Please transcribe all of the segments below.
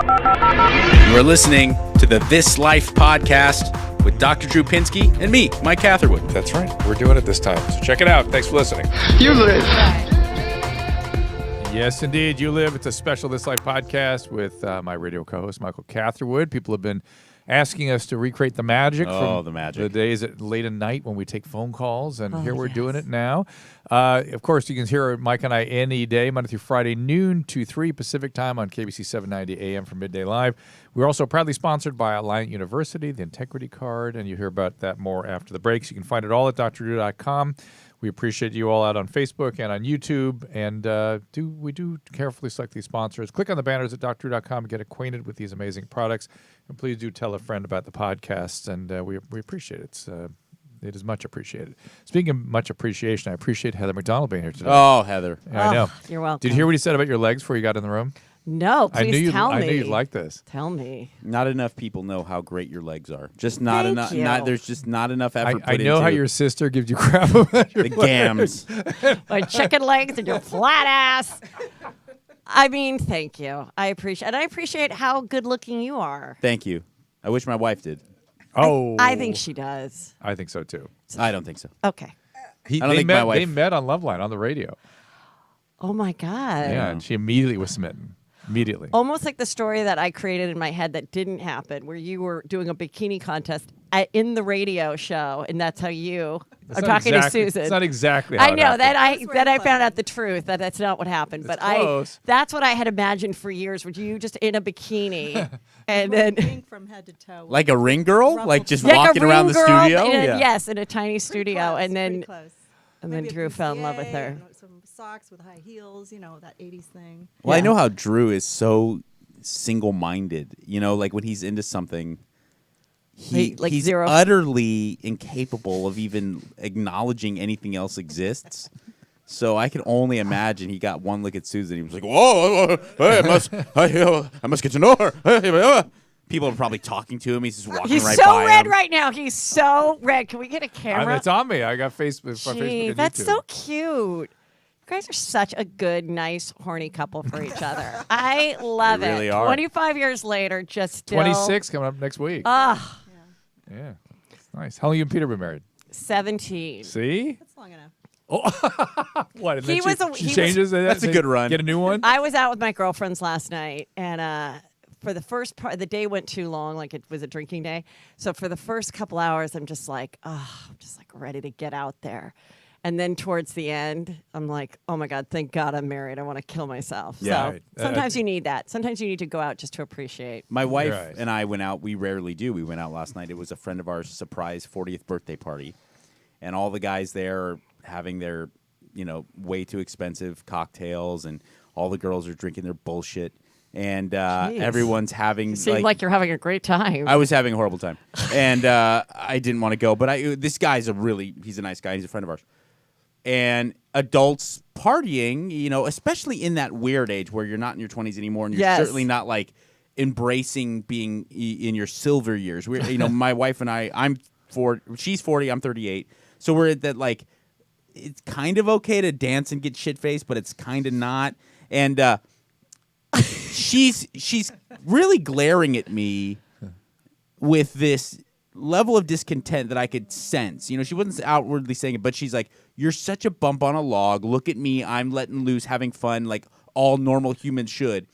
You are listening to the This Life podcast with Dr. Drew Pinsky and me, Mike Catherwood. That's right. We're doing it this time. So check it out. Thanks for listening. You live. Yes, indeed. You live. It's a special This Life podcast with my radio co-host, Michael Catherwood. People have been asking us to recreate the magic from the days at late at night when we take phone calls, and here we're doing it now. Of course, you can hear Mike and I any day, Monday through Friday, noon to 3 Pacific time on KBC 790 AM for Midday Live. We're also proudly sponsored by Alliant University, the Integrity Card, and you hear about that more after the breaks. You can find it all at drdrew.com. We appreciate you all out on Facebook and on YouTube, and we do carefully select these sponsors. Click on the banners at drdrew.com and get acquainted with these amazing products. And please do tell a friend about the podcast, and we appreciate it. It is much appreciated. Speaking of much appreciation, I appreciate Heather McDonald being here today. Oh, Heather. I know. You're welcome. Did you hear what he said about your legs before you got in the room? No, please tell me. I knew you'd like this. Tell me. Not enough people know how great your legs are. Just not enough. There's just not enough effort I know how your sister gives you crap about your the gams. My chicken legs and your flat ass. I mean, thank you. I appreciate how good looking you are. Thank you. I wish my wife did. Oh, I think she does. I think so too. I don't think so. Okay. They met on Loveline on the radio. Oh my God. Yeah, and she immediately was smitten. Immediately. Almost like the story that I created in my head that didn't happen, where you were doing a bikini contest in the radio show, and that's how you are talking to Susan. It's not exactly how I know it that happened. I found out the truth that that's not what happened, It's but close. that's what I had imagined for years. Was you just in a bikini and then pink from head to toe. Like a ring girl? Like just like walking a around the ring girl studio? Yes, in a tiny studio, and then Maybe a Drew fell in love with her. bustier, some socks with high heels, that 80s thing. Well, I know how Drew is so single-minded. Like when he's into something, he's zero. utterly incapable of even acknowledging anything else exists. So I can only imagine he got one look at Susan. He was like, "Whoa, I must get to know her." People are probably talking to him. He's just walking He's right so by red him. right now. He's so red. Can we get a camera? It's on me. I got Facebook. Gee, and that's YouTube. so cute. You guys are such a good, nice, horny couple for each other. I love They really it. are. 25 years later, just still. 26 coming up next week. Ah, Yeah, it's nice. How long you and Peter been married? 17. See? That's long enough. What? And He then was she changes it. That's a good run. Get a new one. I was out with my girlfriends last night, and for the first part, the day went too long, like it was a drinking day. So for the first couple hours, I'm just like ready to get out there. And then towards the end, I'm like, oh my God, thank God I'm married. I want to kill myself. Yeah. So Right. sometimes you need that. Sometimes you need to go out just to appreciate. My wife Right. and I went out. We rarely do. We went out last night. It was a friend of ours' surprise 40th birthday party. And all the guys there are having their, way too expensive cocktails, and all the girls are drinking their bullshit. And everyone's having. You seem like you're having a great time. I was having a horrible time, and I didn't want to go. But this guy's he's a nice guy. He's a friend of ours. And adults partying, especially in that weird age where you're not in your 20s anymore, and you're certainly not like embracing being in your silver years. My wife and she's 40, I'm 38, so we're at that like it's kind of okay to dance and get shit faced, but it's kind of not. And she's really glaring at me with this level of discontent that I could sense. She wasn't outwardly saying it, but she's like, "You're such a bump on a log. Look at me. I'm letting loose, having fun like all normal humans should."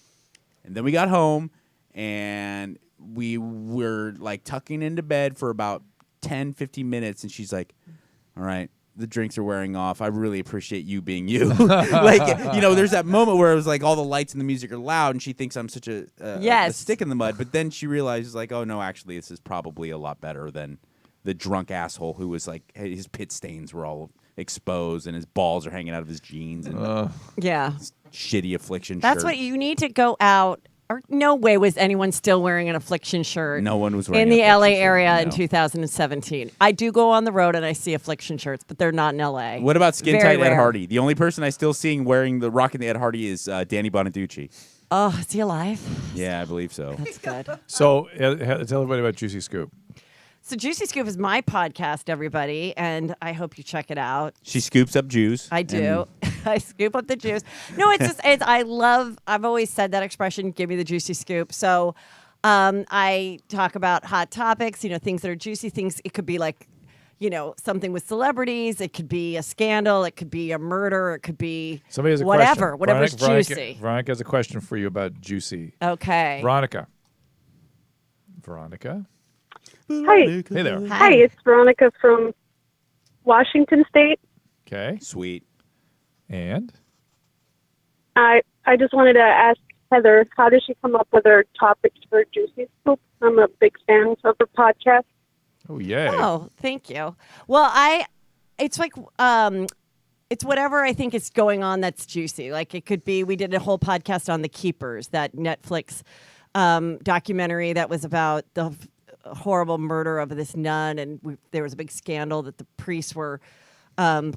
And then we got home, and we were like tucking into bed for about 10, 15 minutes, and she's like, "All right, the drinks are wearing off. I really appreciate you being you." There's that moment where it was like all the lights and the music are loud, and she thinks I'm such a stick in the mud. But then she realizes, like, oh, no, actually, this is probably a lot better than the drunk asshole who was like, his pit stains were all exposed, and his balls are hanging out of his jeans, and yeah. shitty Affliction That's shirt. what you need to go out. Or no way was anyone still wearing an Affliction shirt. No one was wearing in an the Affliction LA shirt, area no. in 2017. I do go on the road and I see Affliction shirts, but they're not in LA. What about Skin Very Tight Ed rare. Hardy? The only person I still seeing wearing the rocking the Ed Hardy is Danny Bonaducci. Oh, is he alive? Yeah, I believe so. That's good. So tell everybody about Juicy Scoop. So Juicy Scoop is my podcast, everybody, and I hope you check it out. She scoops up Jews. I do. I scoop up the juice. No, I've always said that expression, give me the juicy scoop. So I talk about hot topics, things that are juicy, things. It could be like, something with celebrities. It could be a scandal. It could be a murder. It could be Somebody has a whatever. question. Whatever's juicy. Veronica has a question for you about juicy. Okay. Veronica. Hi. Hey there. Hi, it's Veronica from Washington State. Okay. Sweet. And? I just wanted to ask Heather, how does she come up with her topics for Juicy Scoop? I'm a big fan of her podcast. Oh, yay. Oh, thank you. Well, it's like, it's whatever I think is going on that's juicy. Like it could be, we did a whole podcast on The Keepers, that Netflix documentary that was about the horrible murder of this nun. And there was a big scandal that the priests were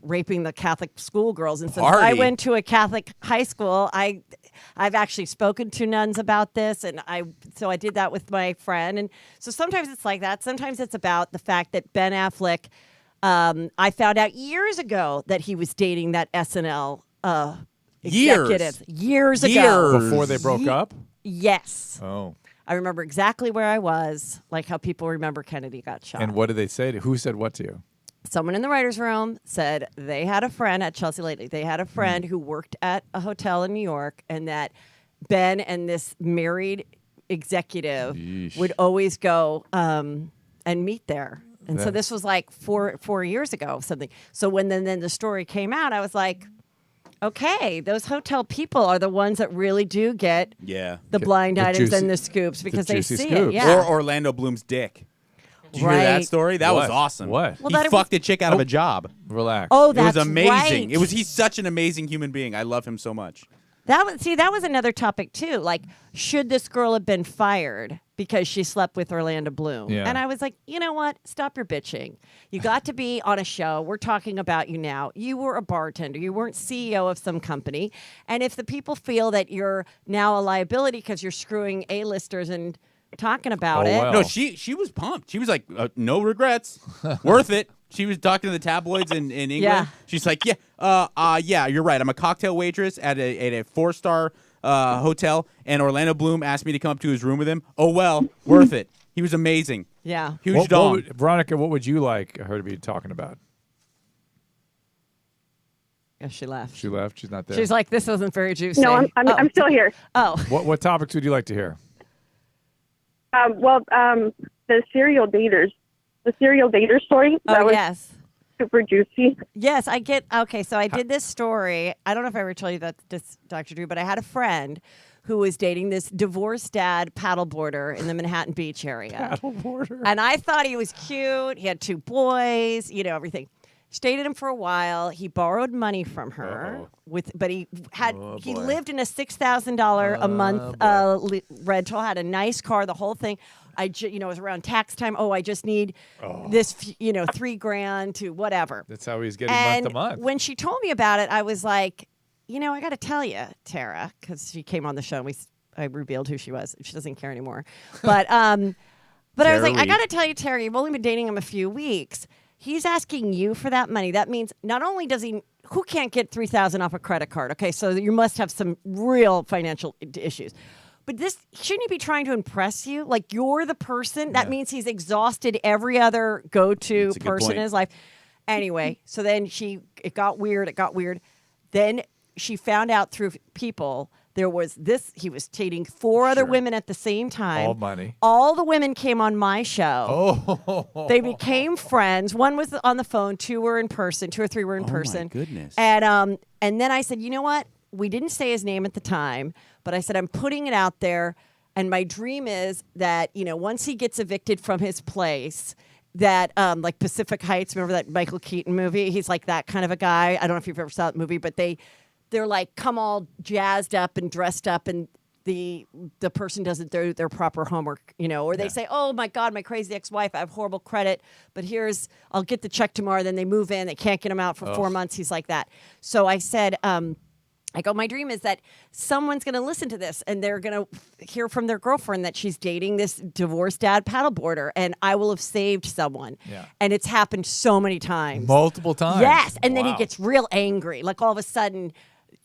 raping the Catholic schoolgirls. And since I went to a Catholic high school, I've actually spoken to nuns about this, and so I did that with my friend. And so sometimes it's like that. Sometimes it's about the fact that Ben Affleck, I found out years ago that he was dating that SNL executive. Years ago. Before they broke up? Yes. Oh. I remember exactly where I was, like how people remember Kennedy got shot. And what did they say to you? Who said what to you? Someone in the writer's room said they had a friend at Chelsea Lately. They had a friend who worked at a hotel in New York, and that Ben and this married executive would always go and meet there. And so this was like four years ago, something. So when then the story came out, I was like, okay, those hotel people are the ones that really do get the blind items and the scoops because they see it. Yeah. Or Orlando Bloom's dick. Did you hear that story? That was awesome. What? Well, he fucked a chick out of a job. Relax. Oh, that's It was amazing. right. He's such an amazing human being. I love him so much. That was another topic too. Like, should this girl have been fired because she slept with Orlando Bloom? Yeah. And I was like, you know what? Stop your bitching. You got to be on a show. We're talking about you now. You were a bartender. You weren't CEO of some company. And if the people feel that you're now a liability because you're screwing A-listers and talking about it. Well. No, she was pumped. She was like, no regrets. Worth it. She was talking to the tabloids in England. Yeah. She's like, yeah, you're right. I'm a cocktail waitress at a 4-star hotel, and Orlando Bloom asked me to come up to his room with him. Oh, well, worth it. He was amazing. Yeah. Huge dong. Veronica, what would you like her to be talking about? Yeah, she left. She left? She's not there? She's like, this wasn't very juicy. No, I'm still here. Oh. What topics would you like to hear? The serial dater story. That was yes. super juicy. Yes, I get. Okay, so I did this story. I don't know if I ever told you that, Dr. Drew, but I had a friend who was dating this divorced dad paddleboarder in the Manhattan Beach area. Paddleboarder. And I thought he was cute. He had 2 boys, everything. Dated him for a while. He borrowed money from her, but he lived in a $6,000 a month rental. Had a nice car, the whole thing. It was around tax time. Oh, I just need this, $3,000 to whatever. That's how he's getting and month to month. When she told me about it, I was like, I got to tell you, Tara, because she came on the show and I revealed who she was. She doesn't care anymore, but I was like, I got to tell you, Tara, you've only been dating him a few weeks. He's asking you for that money. That means not only does who can't get $3,000 off a credit card? Okay, so you must have some real financial issues. But shouldn't he be trying to impress you? Like you're the person. That means he's exhausted every other go-to person in his life. Anyway, so then it got weird. Then she found out through people there was he was dating 4 other women at the same time. All money. All the women came on my show. Oh. They became friends. 1 was on the phone, 2 were in person, 2 or 3 were in person. Oh my goodness. And then I said, you know what? We didn't say his name at the time, but I said, I'm putting it out there. And my dream is that, once he gets evicted from his place, that like Pacific Heights, remember that Michael Keaton movie? He's like that kind of a guy. I don't know if you've ever saw that movie, but they're like come all jazzed up and dressed up, and the person doesn't do their proper homework, or they say, oh my God, my crazy ex-wife, I have horrible credit, but I'll get the check tomorrow. Then they move in, they can't get him out for 4 months. He's like that. So I said, I go, my dream is that someone's going to listen to this and they're going to hear from their girlfriend that she's dating this divorced dad paddleboarder, and I will have saved someone. Yeah. And it's happened so many times. Multiple times. Yes. And then he Wow. gets real angry. Like all of a sudden,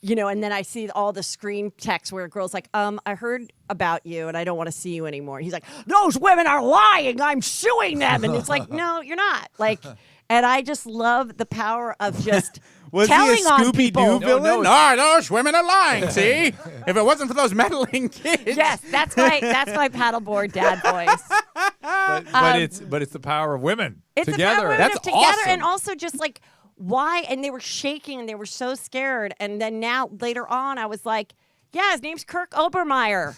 you know, and then I see all the screen texts where a girl's like, I heard about you and I don't want to see you anymore. And he's like, those women are lying. I'm suing them. And it's like, no, you're not. Like, and I just love the power of just Was telling he a on Scooby-Doo people. villain? No. Those women are lying, see? If it wasn't for those meddling kids. Yes, that's my paddleboard dad voice. But it's the power of women It's together. the power of That's women together, awesome. and also just like why? And they were shaking and they were so scared. And then now later on, I was like, yeah, his name's Kirk Obermeyer.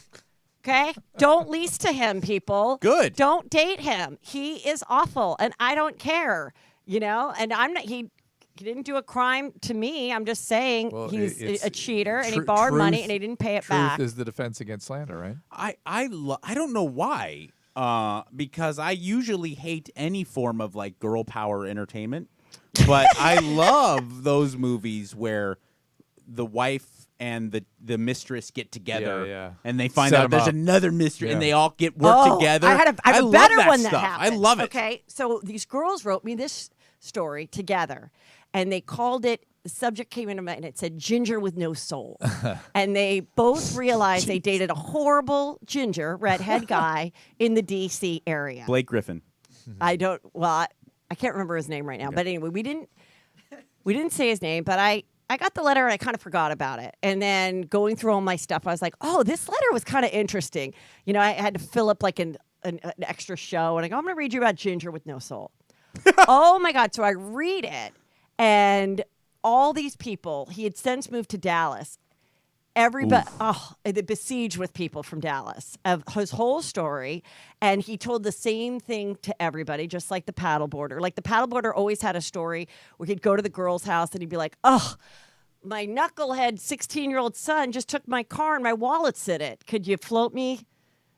Okay, don't lease to him, people. Good. Don't date him. He is awful, and I don't care. You know, and I'm not. He didn't do a crime to me. I'm just saying he's a cheater, and he borrowed money and he didn't pay it back. Truth is the defense against slander, right? I don't know why. Because I usually hate any form of like girl power entertainment, but I love those movies where the wife and the mistress get together and they find Set out 'em there's up. another mistress and they all work together. I have a love better that one stuff. that happened. I love it. Okay, so these girls wrote me this story together, and they called it. The subject came into my and it said "Ginger with no soul," and they both realized they dated a horrible ginger redhead guy in the D.C. area. Blake Griffin. I can't remember his name right now, but anyway, we didn't say his name, but I got the letter and I kind of forgot about it. And then going through all my stuff, I was like, oh, this letter was kind of interesting. You know, I had to fill up like an extra show, and I go, I'm going to read you about Ginger with no soul. Oh my God. So I read it, and all these people, he had since moved to Dallas. Everybody, they besieged with people from Dallas of his whole story. And he told the same thing to everybody, just like the paddleboarder. Like the paddleboarder always had a story where he'd go to the girl's house and he'd be like, oh, my knucklehead 16-year-old son just took my car and my wallet's in it. Could you float me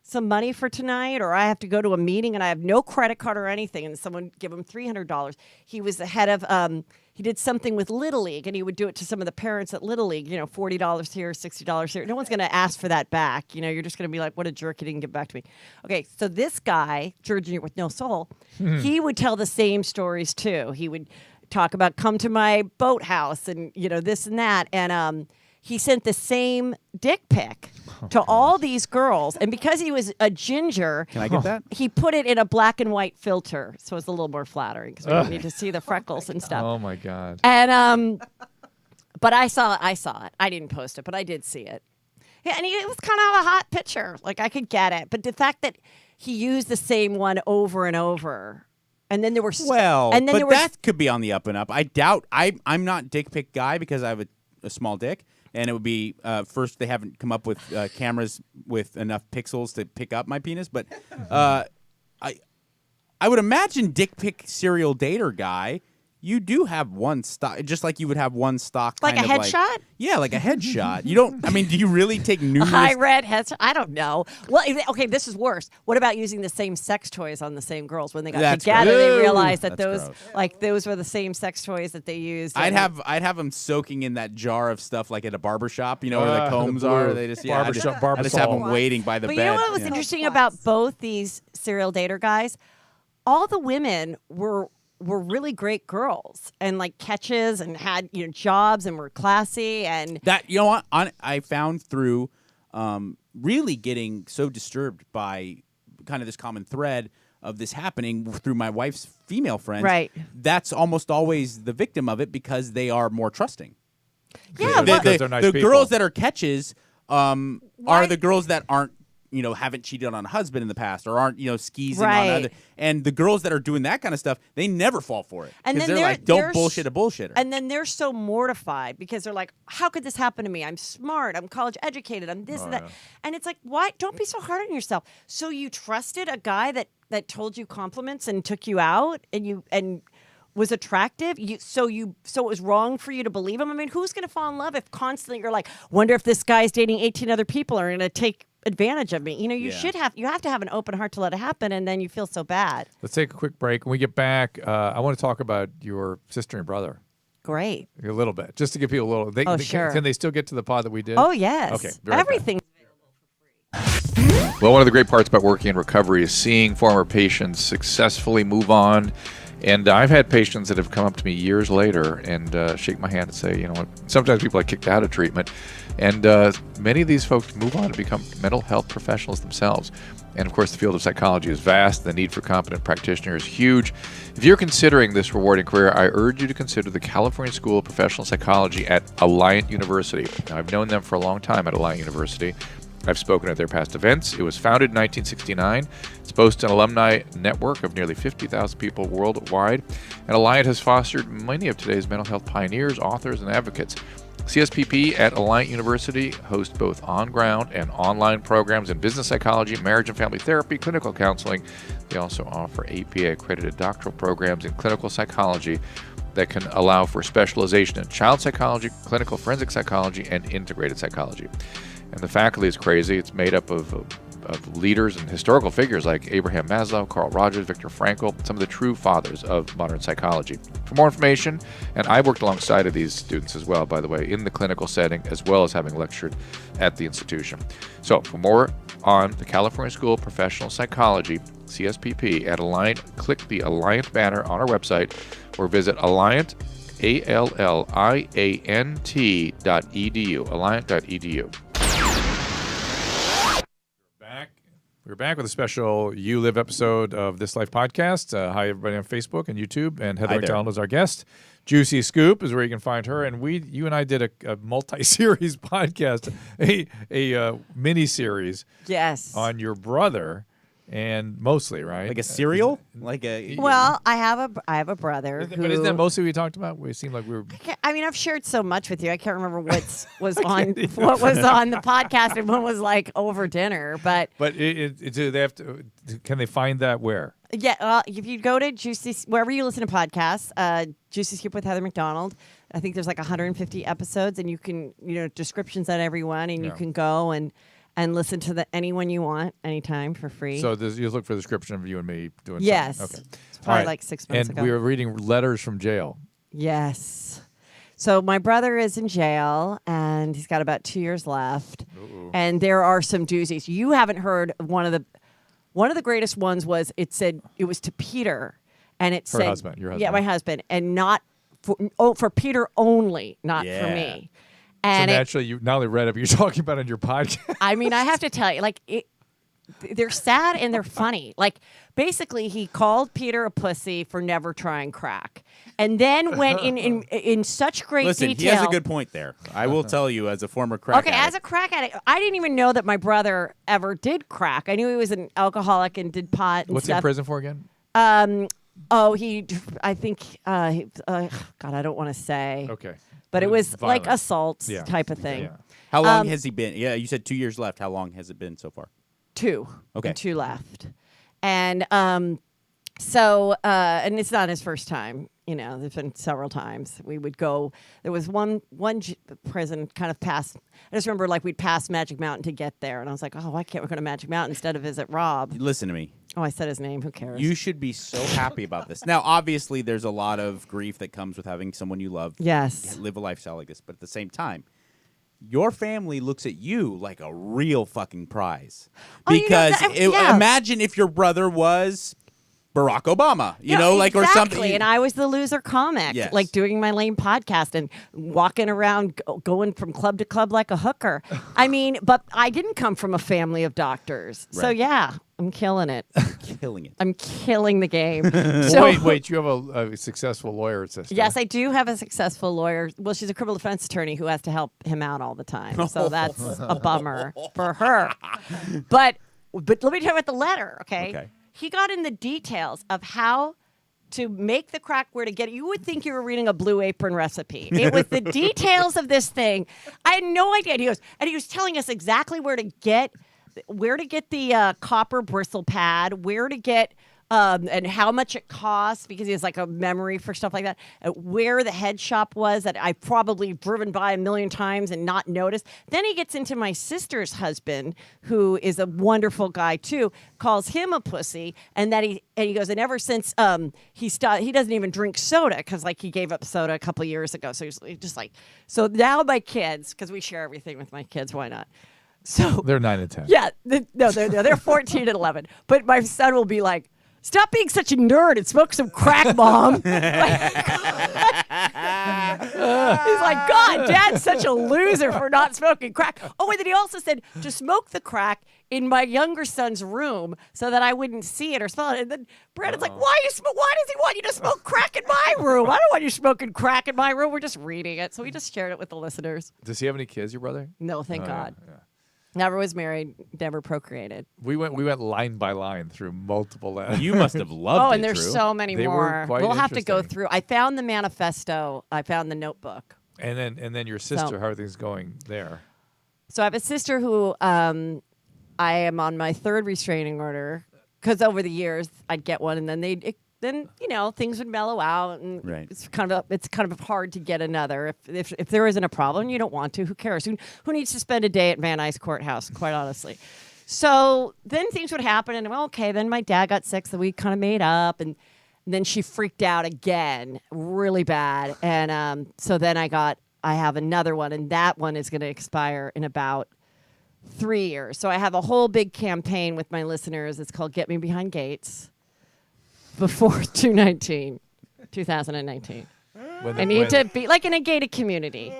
some money for tonight? Or I have to go to a meeting and I have no credit card or anything. And someone give him $300. He was the head of, he did something with Little League, and he would do it to some of the parents at Little League, you know, $40 here, $60 here. No one's going to ask for that back. You know, you're just going to be like, what a jerk, he didn't give back to me. Okay, so this guy, George with no soul, he would tell the same stories too. He would talk about come to my boathouse and, you know, this and that. And he sent the same dick pic to all these girls. And because he was a ginger, Can I get that? he put it in a black and white filter. So it's a little more flattering because we don't need to see the freckles and stuff. Oh my God. And but I saw it. I didn't post it, but I did see it. Yeah, and it was kind of a hot picture. Like I could get it, but the fact that he used the same one over and over, and then there were that could be on the up and up. I doubt. I'm not dick pic guy because I have a small dick, and it would be first they haven't come up with cameras with enough pixels to pick up my penis, but I would imagine dick pic serial dater guy. You do have one stock, just like you would have one stock. Like kind a of headshot? Yeah, like a headshot. You don't. I mean, do you really take numerous? high red headshot? I don't know. Well, okay, this is worse. What about using the same sex toys on the same girls when they got That's together? gross. They realized that That's gross. those were the same sex toys that they used. I'd have them soaking in that jar of stuff like at a barber shop, you know, where the combs are. They just I just have them waiting by the but bed. You know what was interesting about both these serial dater guys? All the women were really great girls and like catches and had, you know, jobs and were classy and that, you know what, I found through really getting so disturbed by kind of this common thread of this happening through my wife's female friends. Right. That's almost always the victim of it because they are more trusting. Yeah, because they're nice the people. girls that are catches are the girls that aren't, you know, haven't cheated on a husband in the past or aren't, you know, skeezing on other. And the girls that are doing that kind of stuff, they never fall for it. And because then they're like, don't bullshit a bullshitter. And then they're so mortified because they're like, how could this happen to me? I'm smart. I'm college educated. I'm this and that. Yeah. And it's like, why? Don't be so hard on yourself. So you trusted a guy that told you compliments and took you out and was attractive. So it was wrong for you to believe him. I mean, who's going to fall in love if constantly you're like, wonder if this guy's dating 18 other people are going to take advantage of me. You know, you have to have an open heart to let it happen, and then you feel so bad. Let's take a quick break. When we get back, I want to talk about your sister and brother. great. A little bit, just to give people a little. Sure. Can they still get to the pod that we did? Oh, yes. Okay. Be right back. Everything. Well, one of the great parts about working in recovery is seeing former patients successfully move on. And I've had patients that have come up to me years later and shake my hand and say, you know what, sometimes people are kicked out of treatment. And many of these folks move on to become mental health professionals themselves. And of course, the field of psychology is vast. The need for competent practitioners is huge. If you're considering this rewarding career, I urge you to consider the California School of Professional Psychology at Alliant University. Now, I've known them for a long time at Alliant University. I've spoken at their past events. It was founded in 1969. It's boasts an alumni network of nearly 50,000 people worldwide. And Alliant has fostered many of today's mental health pioneers, authors, and advocates. CSPP at Alliant University hosts both on-ground and online programs in business psychology, marriage and family therapy, clinical counseling. They also offer APA-accredited doctoral programs in clinical psychology that can allow for specialization in child psychology, clinical forensic psychology, and integrated psychology. And the faculty is crazy. It's made up of leaders and historical figures like Abraham Maslow, Carl Rogers, Viktor Frankl, some of the true fathers of modern psychology. For more information, and I've worked alongside of these students as well, by the way, in the clinical setting, as well as having lectured at the institution. So for more on the California School of Professional Psychology, CSPP, at Alliant, click the Alliant banner on our website or visit Alliant, ALLIANT.edu, alliant.edu. We're back with a special You Live episode of This Life podcast. Hi, everybody on Facebook and YouTube. And Heather McDonald is our guest. Juicy Scoop is where you can find her. And you and I did a multi-series podcast, a mini-series on your brother. And mostly, right? Like a cereal? Well, I have a brother. But isn't that mostly what we talked about? We seemed like we were. I mean, I've shared so much with you. I can't remember what was on the podcast and what was like over dinner. But do they have to? Can they find that where? Yeah, if you go to Juicy, wherever you listen to podcasts, Juicy Scoop with Heather McDonald. I think there's like 150 episodes, and you can descriptions on every one, and you can go and listen to anyone you want, anytime for free. So you look for the description of you and me doing yes. something. Okay. It's probably like 6 months ago. And we were reading letters from jail. Yes. So my brother is in jail, and he's got about 2 years left. Uh-oh. And there are some doozies. You haven't heard one of the greatest ones was it was to Peter, and it said, your husband. Yeah, my husband, and not for Peter only, not for me. And so naturally, you not only read it, but you're talking about it on your podcast. I mean, I have to tell you, they're sad and they're funny. Like, basically, he called Peter a pussy for never trying crack, and then went in such great detail. Listen, he has a good point there. I will tell you, as a former crack addict. As a crack addict, I didn't even know that my brother ever did crack. I knew he was an alcoholic and did pot and What's stuff. he in prison for again? I think, God, I don't want to say. Okay. But it was violent. like assault type of thing. Yeah. How long has he been? Yeah, you said 2 years left. How long has it been so far? 2. Okay. 2 left. And and it's not his first time. There's been several times. We would go. There was one prison kind of past. I just remember we'd pass Magic Mountain to get there. And I was like, oh, why can't we go to Magic Mountain instead of visit Rob? Listen to me. Oh, I said his name. Who cares? You should be so happy about this. Now, obviously, there's a lot of grief that comes with having someone you love live a lifestyle like this. But at the same time, your family looks at you like a real fucking prize. Because imagine if your brother was Barack Obama, or something. And I was the loser comic, doing my lame podcast and walking around, going from club to club like a hooker. I mean, but I didn't come from a family of doctors. Right. So, yeah, I'm killing it. I'm killing the game. Wait, you have a successful lawyer sister. Yes, I do have a successful lawyer. Well, she's a criminal defense attorney who has to help him out all the time. So that's a bummer for her. But let me tell you about the letter, okay? He got in the details of how to make the crack, where to get it. You would think you were reading a Blue Apron recipe. It was the details of this thing. I had no idea. And he was telling us exactly where to get the copper bristle pad, where to get and how much it costs because he has like a memory for stuff like that. Where the head shop was that I've probably driven by a million times and not noticed. Then he gets into my sister's husband, who is a wonderful guy too, calls him a pussy, and he goes, and ever since he doesn't even drink soda because like he gave up soda a couple years ago. So he's just like, so now my kids, because we share everything with my kids, why not? So they're 9 and 10. Yeah, they're 14 and 11. But my son will be like, "Stop being such a nerd and smoke some crack, Mom." He's like, "God, Dad's such a loser for not smoking crack." Oh, and then he also said to smoke the crack in my younger son's room so that I wouldn't see it or smell it. And then Brandon's like, why does he want you to smoke crack in my room? I don't want you smoking crack in my room. We're just reading it. So we just shared it with the listeners. Does he have any kids, your brother? No, thank God. Yeah. Never was married, never procreated. We went line by line through multiple letters. You must have loved it. Oh, and there's so many They were more. quite We'll have to go interesting. through. I found the manifesto. I found the notebook. And then your sister, how are things going there? So I have a sister who I am on my third restraining order because over the years I'd get one, and then then things would mellow out, and Right. it's kind of hard to get another. If there isn't a problem, you don't want to. Who cares? Who needs to spend a day at Van Nuys Courthouse? Quite honestly. So then things would happen, and okay, then my dad got sick, so we kind of made up, and then she freaked out again, really bad, and so then I have another one, and that one is going to expire in about 3 years. So I have a whole big campaign with my listeners. It's called Get Me Behind Gates before 2019. I need to be like in a gated community.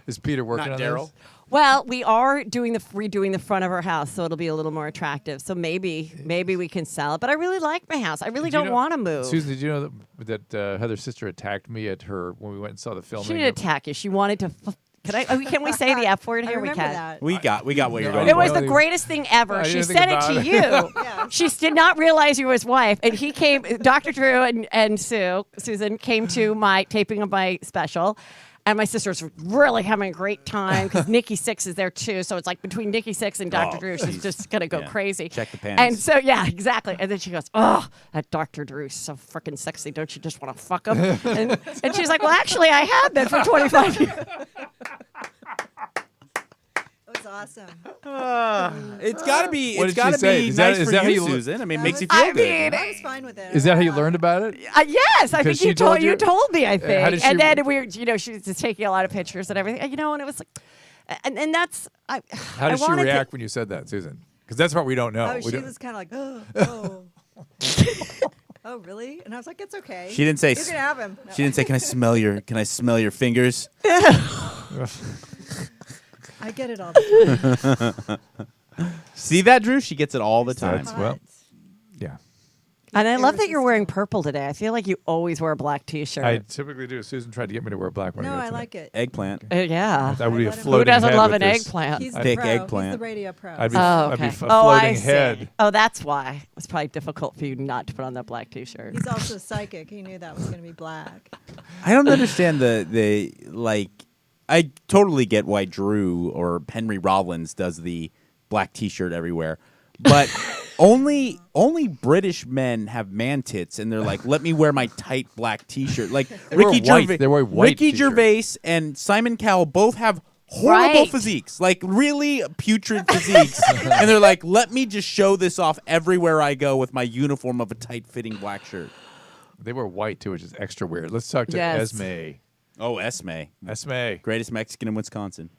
Is Peter working Not on Daryl. this? Well, we are redoing the front of our house, so it'll be a little more attractive. So maybe we can sell it. But I really like my house. I really don't want to move. Susan, did you know that Heather's sister attacked me when we went and saw the filming? She didn't attack you. She wanted to. Can we say the F word I here? We remember can. that. We got what you're going It for. was the greatest thing ever. I She didn't think said it about to it. you. Yeah. She did not realize you were his wife. And he came, Dr. Drew and Susan came to my taping of my special. And my sister's really having a great time because Nikki Sixx is there too. So it's like between Nikki Sixx and Dr. Drew, she's just going to go crazy. Check the pants. And so, yeah, exactly. And then she goes, "Oh, that Dr. Drew's so freaking sexy. Don't you just want to fuck him?" And she's like, "Well, actually, I have been for 25 years. It was awesome. It's got to be. What It's did got she to say? be Is that- nice is for that how you, you look- Susan. I mean, it That makes was- you feel I good. mean, I was fine with it. Is that how you learned about it? Yes, I Because think she told you? you told me, I think. how did she- And then she was just taking a lot of pictures and everything. And it was like, and that's, How did she react when you said that, Susan? Because that's what we don't know. Oh, We she don't- was kind of like, oh, really? And I was like, it's okay. She didn't say. You can have him. No. She didn't say, "Can I smell your fingers?" I get it all the time. See that, Drew? She gets it all the time. That's- well, yeah. And I love that you're wearing purple today. I feel like you always wear a black T-shirt. I typically do. Susan tried to get me to wear black when No, I go I tonight. like it. Eggplant. Yeah. I would be a Who Who floating doesn't head love with an this. eggplant? He's the Thick pro. eggplant. He's the radio pro. I'd be Oh, a okay. floating I see. head. Oh, that's why. It's probably difficult for you not to put on that black T-shirt. He's also psychic. He knew that was going to be black. I don't understand the like. I totally get why Drew or Henry Rollins does the black T-shirt everywhere, but only British men have man tits, and they're like, "Let me wear my tight black T-shirt." Like wear white. They wear white Ricky T-shirt. Gervais and Simon Cowell both have horrible Right. physiques, like really putrid physiques, and they're like, "Let me just show this off everywhere I go with my uniform of a tight-fitting black shirt." They were white too, which is extra weird. Let's talk to Yes. Esme. Oh, Esme, Esme. greatest Mexican in Wisconsin.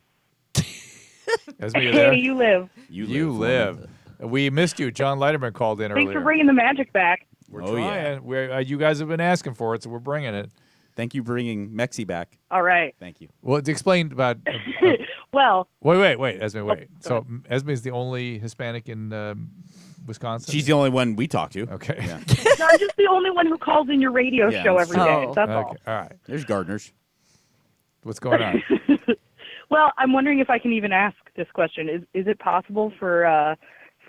Esme, you there? Hey, you live. You live. We missed you. John Leiterman called in Thanks earlier. for bringing the magic back. We're Oh, yeah. trying. You guys have been asking for it, so we're bringing it. Thank you for bringing Mexi back. All right. Thank you. Well, explain about. Well, Wait, Esme, wait. go So Esme is the only Hispanic in Wisconsin. She's the only one we talk to. Okay. Yeah. no, I'm just the only one who calls in your radio Yeah, show that's every day. true. That's Okay. all. All right. There's gardeners. What's going on? Well, I'm wondering if I can even ask this question. Is it possible for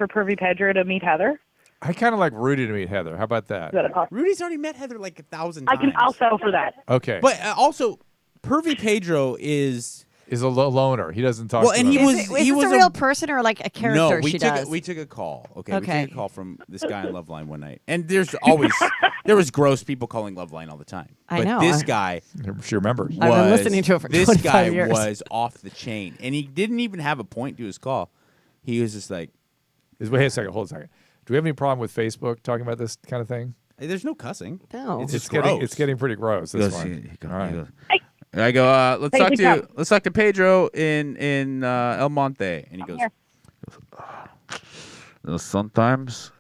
Pervy Pedro to meet Heather? I kind of like Rudy to meet Heather. How about that? Is that a Rudy's already met Heather like 1,000 I times. can. I'll settle for that. Okay. But also, Pervy Pedro is is a loner. He doesn't talk. Well, to and them. Is this a real person or like a character No, we she took does? we took a call. Okay, Okay. we took a call from this guy on Loveline one night, and there was gross people calling Loveline all the time. I But know. this guy, She remembers. I've been listening to it for this 25 guy years. was off the chain, and he didn't even have a point to his call. He was just like, Wait a second. Hold a second. Do we have any problem with Facebook talking about this kind of thing? hey, "There's no cussing. No. It's just getting gross." it's getting pretty gross. This one. He All right. goes, I go, let's Hey, talk good to job. let's talk to Pedro in El Monte, and he goes, sometimes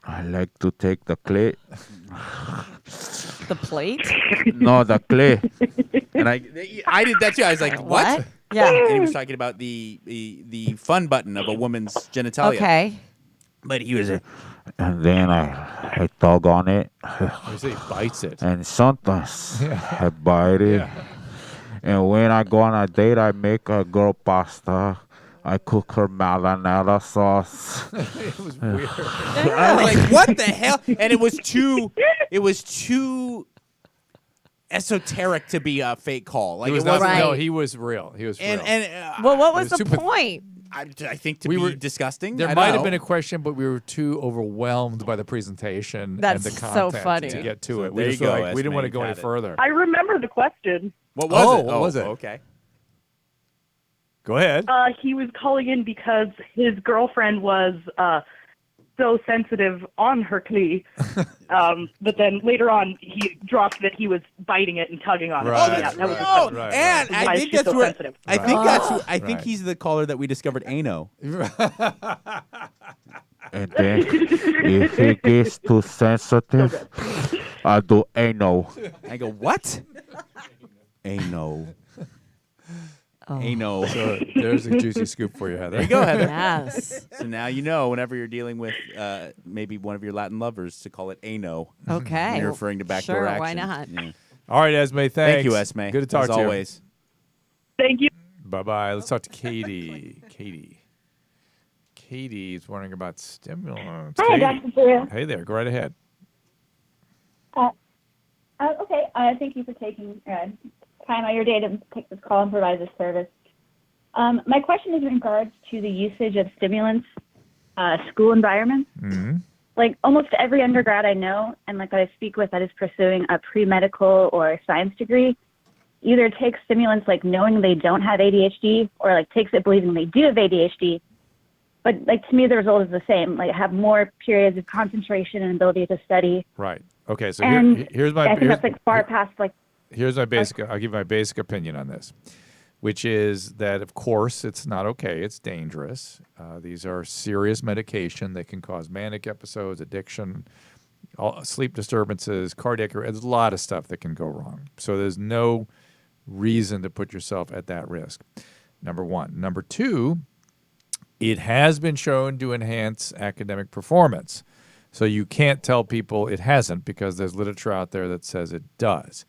I like to take the clay. The plate? No, the clay. And I did that too. I was like, what? Yeah. And he was talking about the fun button of a woman's genitalia. Okay. But he was And then I tug on it, You say he bites it. and sometimes I bite it. Yeah. And when I go on a date, I make a girl pasta. I cook her marinara sauce. It was weird. I was like, what the hell? And it was too esoteric to be a fake call. Like He was it wasn't. Right. No, he was real. He was real. And Well, what was was the too point? I think to We be were- disgusting. There I might don't have been know. a question, but we were too overwhelmed by the presentation That's and the so content funny. to get to So it. there We you just were go, like, we didn't Esme, want to go any got it. further. I remember the question. What was it? what was it? Okay. Go ahead. He was calling in because his girlfriend was so sensitive on her clee, but then later on he dropped that he was biting it and tugging on it. Right, So, yeah, that was the Oh, question. Right, and Why I is think she that's so where sensitive? I think I think Right. he's the caller that we discovered Ano. And then if it gets too sensitive, I do anal. I go, what? Ano. Oh. Ano. So there's a juicy scoop for you, Heather. There you go, Heather. Yes. So now you know whenever you're dealing with maybe one of your Latin lovers to call it ano. Okay. When you're referring to backdoor Sure, action. why not? Yeah. All right, Esme, thanks. Thank you, Esme. Good to talk as to always. Thank you. you. Bye-bye. Let's talk to Katie. Katie's wondering about stimulants. Hi, Katie. Dr. Drew. Hey there. Go right ahead. Okay, thank you for taking time out of your day to take this call and provide this service. My question is in regards to the usage of stimulants, school environments. Mm-hmm. Like almost every undergrad I know and like that I speak with that is pursuing a pre-medical or science degree either takes stimulants like knowing they don't have ADHD or like takes it believing they do have ADHD. But like to me, the result is the same. Like have more periods of concentration and ability to study. Right. Okay. So And here's my I think here's, that's like far past like. here's my basic. I'll give my basic opinion on this, which is that of course it's not okay. It's dangerous. These are serious medication that can cause manic episodes, addiction, sleep disturbances, cardiac. There's a lot of stuff that can go wrong. So there's no reason to put yourself at that risk. Number one. Number two. It has been shown to enhance academic performance. So you can't tell people it hasn't because there's literature out there that says it does.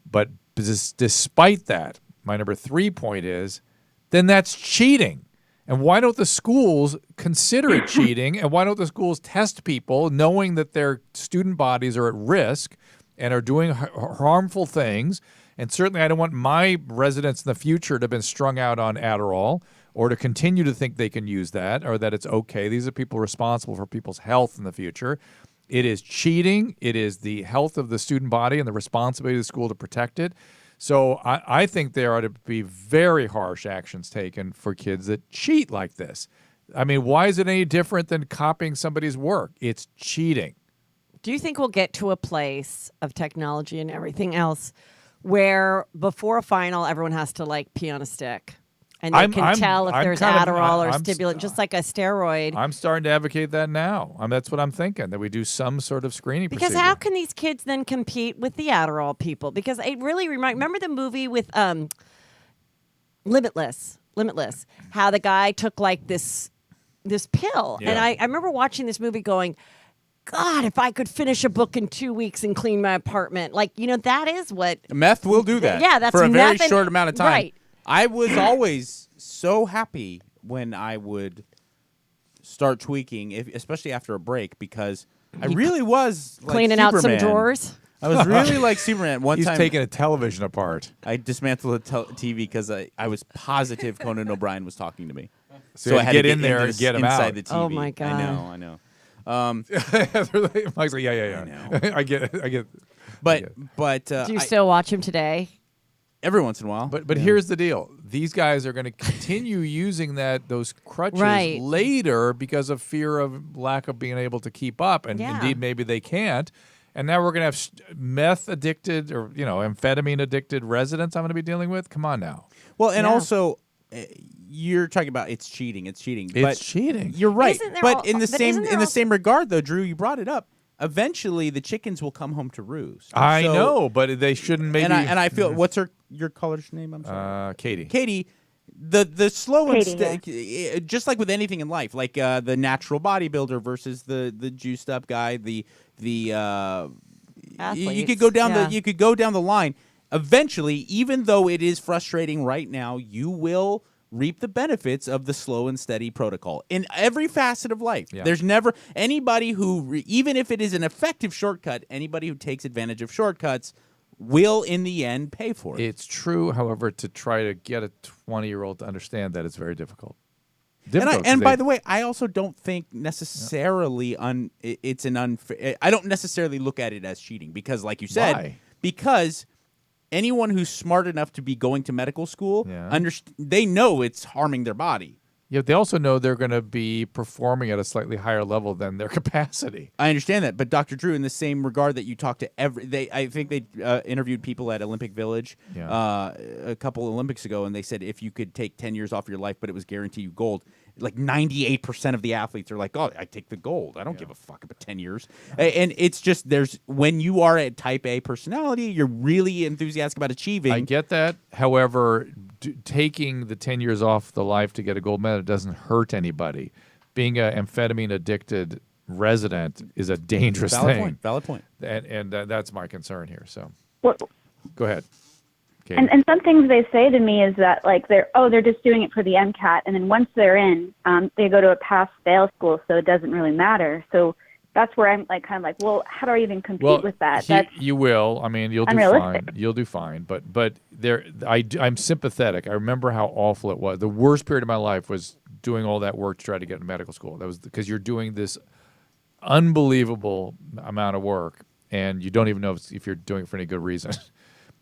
But despite that, my number 3 point is, then that's cheating. And why don't the schools consider it cheating? And why don't the schools test people knowing that their student bodies are at risk and are doing harmful things? And certainly I don't want my residents in the future to have been strung out on Adderall or to continue to think they can use that or that it's okay. These are people responsible for people's health in the future. It is cheating. It is the health of the student body and the responsibility of the school to protect it. So I think there ought to be very harsh actions taken for kids that cheat like this. I mean, why is it any different than copying somebody's work? It's cheating. Do you think we'll get to a place of technology and everything else where before a final everyone has to like pee on a stick? And they can tell if there's Adderall or stimulant, just like a steroid. I'm starting to advocate that now. That's what I'm thinking, that we do some sort of screening Because procedure. how can these kids then compete with the Adderall people? Because it really remember the movie with Limitless, how the guy took like this pill. Yeah. And I remember watching this movie going, God, if I could finish a book in 2 weeks and clean my apartment. Like, that is what... Meth will do that. Yeah, that's for a very meth and- short amount of time. right. I was always so happy when I would start tweaking, especially after a break, because I really was like Cleaning out some Superman. drawers. I was really like Superman. One He's time, taking a television apart. I dismantled the TV because I was positive Conan O'Brien was talking to me. So I had to get in there and get him inside out. the TV. Oh, my God. I know. Mike's like, yeah. I know. I get it. But Do you still watch him today? every once in a while. But here's the deal: these guys are going to continue using those crutches Right. later because of fear of lack of being able to keep up, and Yeah. indeed maybe they can't. And now we're going to have meth addicted or amphetamine addicted residents I'm going to be dealing with. Come on now. Well, and Yeah. also, you're talking about it's cheating. It's cheating. It's cheating. You're right. Isn't there But al- in the but same isn't there in the also- same regard, though, Drew, you brought it up. Eventually, the chickens will come home to roost. I So- know, but they shouldn't maybe. And I feel what's your color's name? I'm sorry, Katie. Katie. The slow and Katie, just like with anything in life, like the natural bodybuilder versus the juiced up guy, the you could go down the line. Eventually, even though it is frustrating right now, you will reap the benefits of the slow and steady protocol in every facet of life. Yeah. There's never anybody who, even if it is an effective shortcut, anybody who takes advantage of shortcuts will, in the end, pay for it. It's true, however, to try to get a 20-year-old to understand that it's very difficult. And by the way, I also don't think necessarily it's an unfair. I don't necessarily look at it as cheating because, like you said, Why? because anyone who's smart enough to be going to medical school, Yeah. they know it's harming their body. Yeah, they also know they're going to be performing at a slightly higher level than their capacity. I understand that, but Dr. Drew, in the same regard that you talk to I think they interviewed people at Olympic Village a couple Olympics ago, and they said if you could take 10 years off your life, but it was guaranteed you gold, like 98% of the athletes are like, oh, I take the gold. I don't give a fuck about 10 years. And it's just when you are a type A personality, you're really enthusiastic about achieving. I get that. However, taking the 10 years off the life to get a gold medal doesn't hurt anybody. Being an amphetamine addicted resident is a dangerous thing. Valid point. And that's my concern here. So Well, go ahead. Katie. and some things they say to me is that like they're just doing it for the MCAT, and then once they're in, they go to a pass-fail school, so it doesn't really matter. So that's where I'm like kind of like, well, how do I even compete with that? You will. I mean, you'll do unrealistic. fine. You'll do fine. But I'm sympathetic. I remember how awful it was. The worst period of my life was doing all that work to try to get into medical school. That was because you're doing this unbelievable amount of work, and you don't even know if you're doing it for any good reason.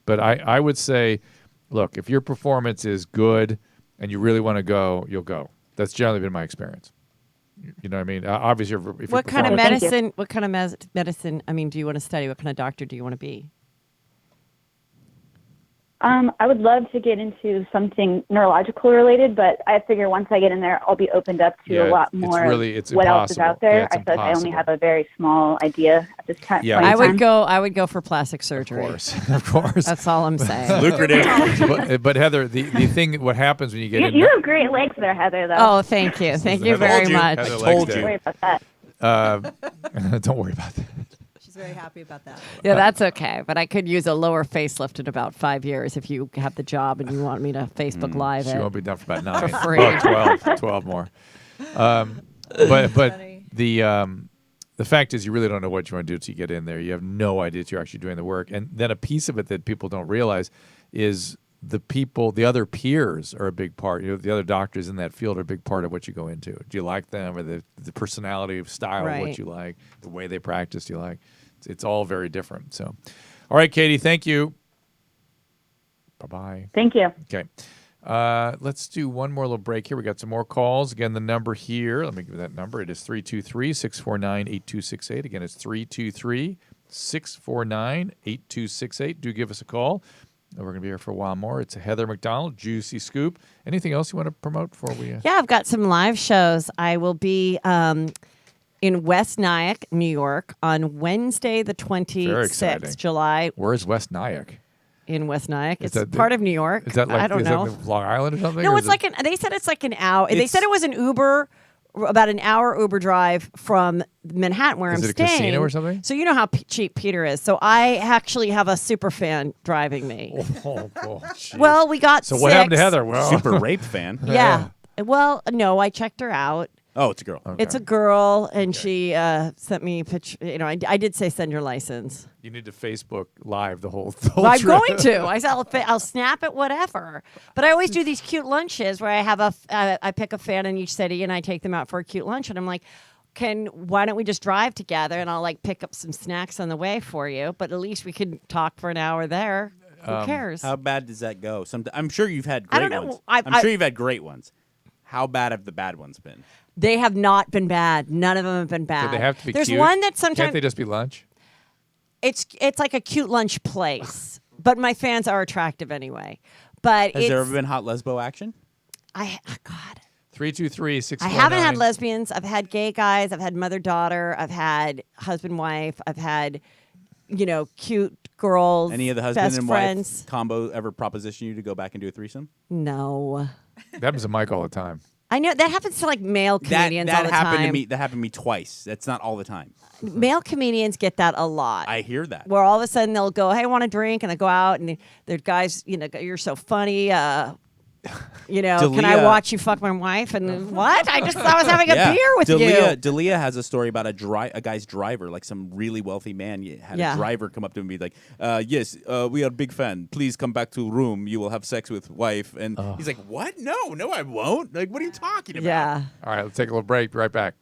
But I would say, look, if your performance is good and you really want to go, you'll go. That's generally been my experience. You know what I mean? Obviously, if What kind of Thank you. medicine? What kind of medicine? I mean, do you want to study? What kind of doctor do you want to be? I would love to get into something neurological related, but I figure once I get in there, I'll be opened up to a lot more it's what else is impossible. out there. Yeah, it's I feel like I only impossible. have a very small idea at this time. Yeah. point in I would time. go for plastic surgery. Of course. That's all I'm saying. Lucrative. but Heather, the thing, what happens when you get in? You have great legs there, Heather, though. Oh, thank you. Thank you Heather very told you. much. Heather I likes told that. you. Don't worry about that. Don't worry about that. She's very happy about that. Yeah, that's okay. But I could use a lower facelift in about 5 years if you have the job and you want me to Facebook Live She it. won't be done for about 9. For free. Oh, 12 more. But the fact is, you really don't know what you want to do until you get in there. You have no idea that you're actually doing the work. And then a piece of it that people don't realize is the other peers are a big part. The other doctors in that field are a big part of what you go into. Do you like them, or the personality of style of what Right. you like, the way they practice? Do you like? It's all very different. So, all right, Katie, thank you. Bye-bye. Thank you. Okay. Let's do one more little break here. We got some more calls. Again, the number here, let me give you that number. It is 323-649-8268. Again, it's 323-649-8268. Do give us a call. We're going to be here for a while more. It's Heather McDonald, Juicy Scoop. Anything else you want to promote before we... Yeah, I've got some live shows. I will be in West Nyack, New York, on Wednesday, the exciting. 26th, July, Where's West Nyack? in West Nyack. Is It's that the- part of New York. Is that like I don't is know. that Long Island or something? No, or it's is like they said it's like an hour. They It's- said it was an Uber, about an hour Uber drive from Manhattan where Is I'm it a staying. casino or something? So you know how cheap Peter is. So I actually have a super fan driving me. jeez. Well, we got So what happened to 6. Heather? Well, Super rape fan. Yeah. Well, no, I checked her out. Oh, it's a girl. Okay. It's a girl, and she sent me a picture. You know, I did say send your license. You need to Facebook Live the whole Well, I'm trip. going to. I said I'll snap it, whatever. But I always do these cute lunches where I have I pick a fan in each city and I take them out for a cute lunch, and I'm like, why don't we just drive together and I'll like pick up some snacks on the way for you? But at least we can talk for an hour there. Who cares? How bad does that go? I'm sure you've had great I don't know. ones. I'm sure you've had great ones. How bad have the bad ones been? They have not been bad. None of them have been bad. Do they have to be There's cute? one that sometimes Can't they just be lunch? it's like a cute lunch place. But my fans are attractive anyway. But Has there ever been hot lesbo action? God. 323-649. I haven't had lesbians. I've had gay guys. I've had mother-daughter. I've had husband-wife. I've had, cute girls. Any of the husband best and friends. wife combo ever proposition you to go back and do a threesome? No. That happens to Mike all the time. I know that happens to like male comedians all the happened time. to me. That happened to me twice. That's not all the time. Male comedians get that a lot. I hear that. Where all of a sudden they'll go, "Hey, I want a drink," and I go out and they're guys, you're so funny. Can I watch you fuck my wife? And what? I just thought I was having a beer with you. Dalia has a story about a guy's driver, like some really wealthy man had a driver come up to him and be like, yes, we are a big fan. Please come back to room. You will have sex with wife. And he's like, what? No, I won't. Like, what are you talking about? Yeah. All right, let's take a little break. Be right back.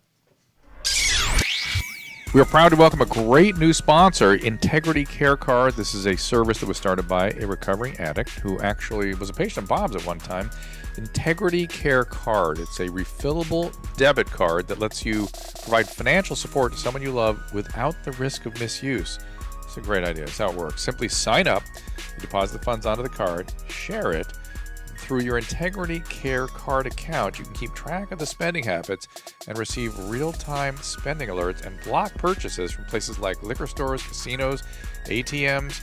We are proud to welcome a great new sponsor, Integrity Care Card. This is a service that was started by a recovering addict who actually was a patient of Bob's at one time. Integrity Care Card. It's a refillable debit card that lets you provide financial support to someone you love without the risk of misuse. It's a great idea. That's how it works. Simply sign up, you deposit the funds onto the card, share it. Through your Integrity Care Card account, you can keep track of the spending habits and receive real-time spending alerts and block purchases from places like liquor stores, casinos, ATMs.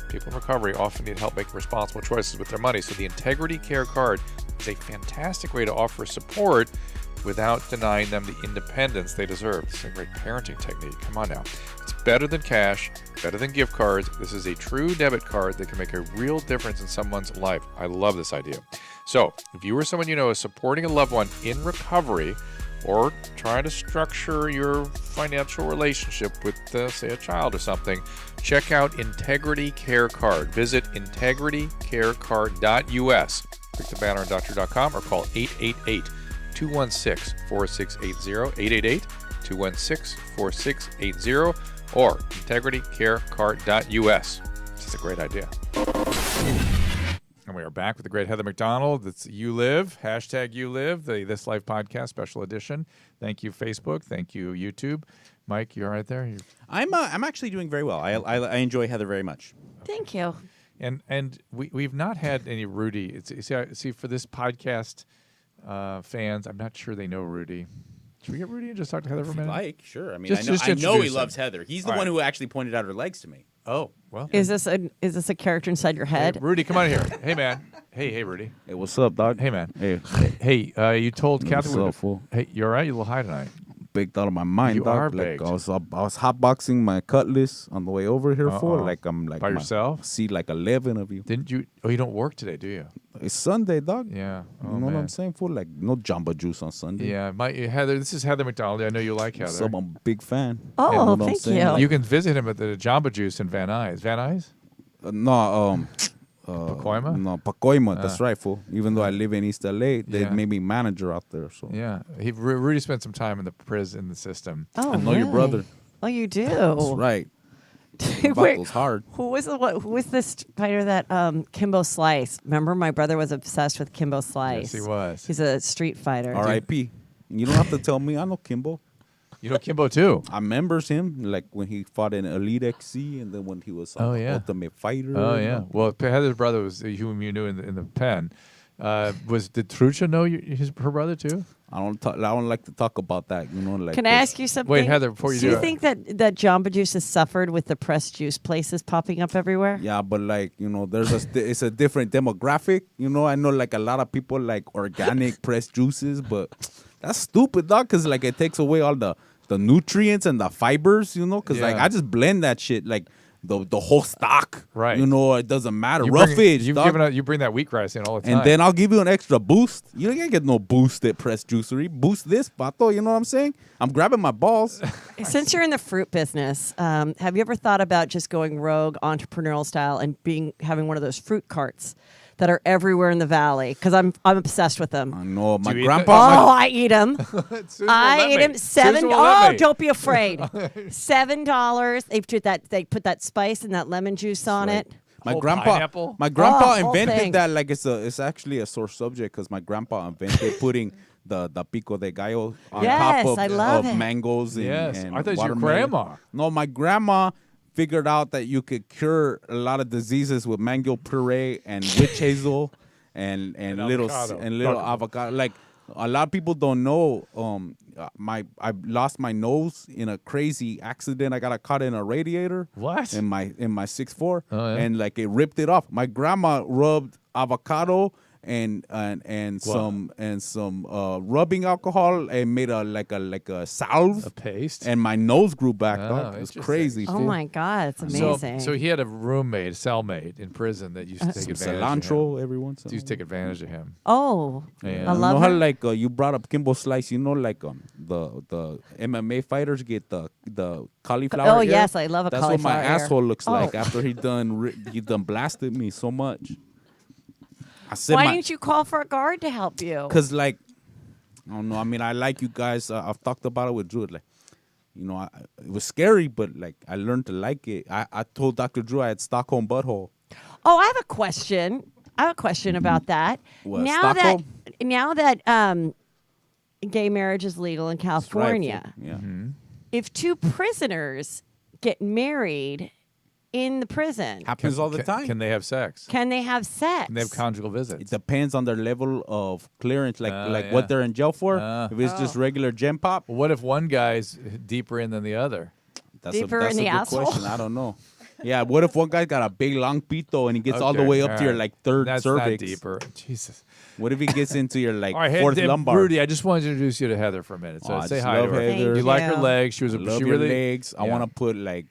People in recovery often need help making responsible choices with their money, so the Integrity Care Card is a fantastic way to offer support without denying them the independence they deserve. It's a great parenting technique. Come on now. It's better than cash, better than gift cards. This is a true debit card that can make a real difference in someone's life. I love this idea. So, if you or someone you know is supporting a loved one in recovery or trying to structure your financial relationship with, say, a child or something, check out Integrity Care Card. Visit integritycarecard.us. Click the banner on doctor.com or call 888-216-4680, 888-216-4680, or integritycarecard.us. This is a great idea. And we are back with the great Heather McDonald. It's You Live, hashtag You Live, the This Life podcast special edition. Thank you, Facebook. Thank you, YouTube. Mike, you all right there? I'm actually doing very well. I enjoy Heather very much. Thank you. And we've not had any Rudy. See, for this podcast fans, I'm not sure they know Rudy. Should we get Rudy and just talk to Heather for a minute? Like, sure. I mean, Just I know he introduce loves him. Heather. He's the one who actually pointed out her legs to me. Oh, well. Is this a character inside your head? Hey, Rudy, come on here. Hey, man. Hey, Rudy. Hey, what's up, dog? Hey, man. Hey, You told Catherwood. what's up, fool? Hey, you all right? You a little high tonight. Baked out of my mind, You dog. are like baked. I was hotboxing my Cutlass on the way over here for. Like I'm like By yourself? See like 11 of you. Didn't you? Oh, you don't work today, do you? It's Sunday, dog. Yeah. Oh, You know what man. I'm saying? For like no Jamba Juice on Sunday. Yeah, Heather. This is Heather McDonald. I know you like Heather. So I'm a big fan. Oh, You know what I'm thank saying? you. Like, You can visit him at the Jamba Juice in Van Nuys. Van Nuys? Pacoima? No, Pacoima. That's right, fool. Even though I live in East LA, they Yeah. made me manager out there. So Yeah. Rudy spent some time in the prison, in the system. Oh, I know your really? brother. Oh, you do. That's right. Wait, Buckles hard. Who was this fighter that Kimbo Slice? Remember, my brother was obsessed with Kimbo Slice. Yes, he was. He's a street fighter. R.I.P. You don't have to tell me. I know Kimbo. You know Kimbo, too. I remembers him like when he fought in Elite XC and then when he was Ultimate Fighter. Oh, yeah. Well, Heather's brother was whom you knew in the pen. Did Trucha know her brother, too? I don't like to talk about that. You know, like. Can I ask you something? Wait, Heather, before you do do you it. think that Jamba Juice has suffered with the pressed juice places popping up everywhere? Yeah, but like it's a different demographic. You know, I know like a lot of people like organic pressed juices, but that's stupid, dog. Because like it takes away all the nutrients and the fibers. You know, because like Yeah. I just blend that shit like. the whole stock. Right. You know, it doesn't matter. You Roughage. you bring that wheatgrass in all the time. And then I'll give you an extra boost. You ain't get no boost at Press Juicery. Boost this, pato. You know what I'm saying? I'm grabbing my balls. Since you're in the fruit business, have you ever thought about just going rogue entrepreneurial style and having one of those fruit carts that are everywhere in the valley? Because I'm obsessed with them. I know. My Do you eat grandpa. I eat them. I eat them. Don't be afraid. $7. They put that spice and that lemon juice on it. My Whole grandpa, pineapple? my grandpa whole thing. invented that. Like it's actually a sore subject because my grandpa invented putting the pico de gallo on Yes, top I love of it. mangoes. And, Yes. and I thought it was your watermelon. grandma. No, my grandma figured out that you could cure a lot of diseases with mango puree and witch hazel and little avocado. Like a lot of people don't know. I lost my nose in a crazy accident. I got caught in a radiator. What? In my 6'4", Oh, yeah. and like it ripped it off. My grandma rubbed avocado and some rubbing alcohol and made like a salve. A paste. And my nose grew back. Oh, Dog. It was interesting. crazy. Oh fool. my God, it's amazing. So he had a roommate, cellmate in prison that used to take advantage of him. Cilantro every once in a Used to take advantage of him. Oh, Yeah. I You love know how her. like you brought up Kimbo Slice. You know like the MMA fighters get the cauliflower. Oh, ear? yes, I love a That's what my cauliflower ear. asshole looks like Oh. after he done blasted me so much. I said Why didn't you call for a guard to help you? Because like I don't know. I mean, I like you guys. I've talked about it with Drew. Like, you know, it was scary, but like I learned to like it. I told Dr. Drew I had Stockholm butthole. Oh, I have a question. About that. What, now Stockholm? that gay marriage is legal in California, Yeah. Mm-hmm. if two prisoners get married in the prison, Happens all the time. Can they have sex? can they have sex? Can they have conjugal visits? It depends on their level of clearance, like yeah. what they're in jail for. If it's Oh. just regular gen pop, Well, what if one guy's deeper in than the other? that's Deeper a in the good asshole? question. I don't know. Yeah, what if one guy's got a big long pito and he gets all the way up to your like third That's cervix? not deeper. Jesus. What if he gets into your like All right, fourth hey, lumbar? Rudy, I just wanted to introduce you to Heather for a minute. So Oh, I say just hi love to her. Heather. You Thank like her you. legs? She was I a love she your really legs. I Yeah. want to put like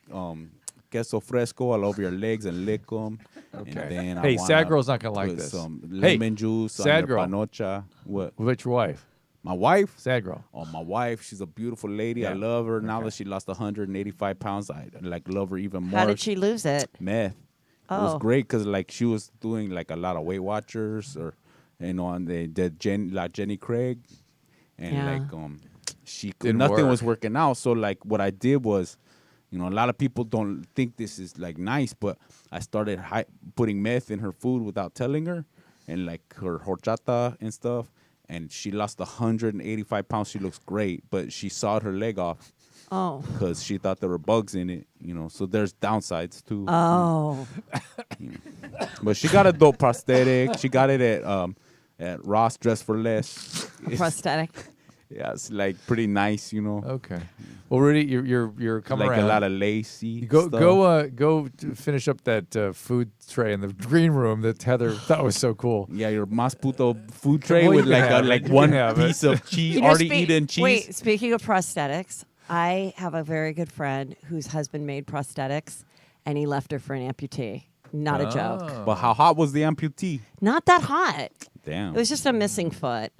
queso fresco all over your legs and lick them. Okay. And then Hey, I sad wanna girl's not gonna like put this. some Hey, lemon juice on sad your girl. panocha. What? What about your wife? My wife? Sad girl. Oh, my wife. She's a beautiful lady. I Yeah. love her. Now that she lost 185 pounds, I like love her even more. How did she lose it? Meth. It was Oh. great because like she was doing like a lot of Weight Watchers or on the Jenny Craig, and Yeah. like she Didn't nothing work. was working out. So like what I did was, you know, a lot of people don't think this is like nice, but I started putting meth in her food without telling her, and like her horchata and stuff. And she lost 185 pounds. She looks great, but she sawed her leg off Oh. because she thought there were bugs in it. You know, so there's downsides too. Oh. But she got a dope prosthetic. She got it at Ross Dress for Less. Prosthetic. Yeah, it's like pretty nice, you know. Okay. Well, Rudy, you're coming Like around. a lot of lacy. Go stuff. go to finish up that food tray in the green room that Heather thought was so cool. Yeah, your mas puto food tray Well, you with can like have it. like You one can have it. piece of cheese, You know, already eaten cheese. Wait, speaking of prosthetics, I have a very good friend whose husband made prosthetics, and he left her for an amputee. Not a joke. But how hot was the amputee? Not that hot. Damn. It was just a missing foot.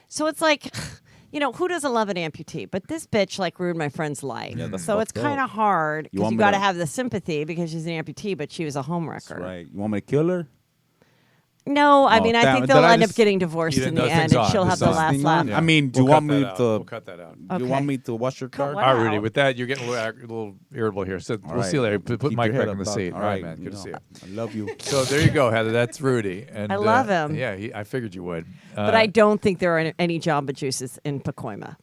So it's like, you know, who doesn't love an amputee? But this bitch like ruined my friend's life. Yeah, that's so it's fucked up. kind of hard You because want you me got to to- have the sympathy because she's an amputee, but she was a homewrecker. That's right. You want me to kill her? No, I Oh, mean, I damn. think Did they'll I end up just- getting divorced You in didn't the know end, things and on. she'll This have the is last thing laugh. on? I mean, do you We'll want cut me that out. to? We'll cut that out. Do you Okay. want me to wash your car? All right, Rudy. With that, you're getting a little irritable here. So we'll right. see you later. Put Keep Mike your back head in the up, dog. seat. All All right, right, man. Good to see you. I love you. So there you go, Heather. That's Rudy. And I love him. Yeah, I figured you would. But I don't think there are any Jamba Juices in Pacoima.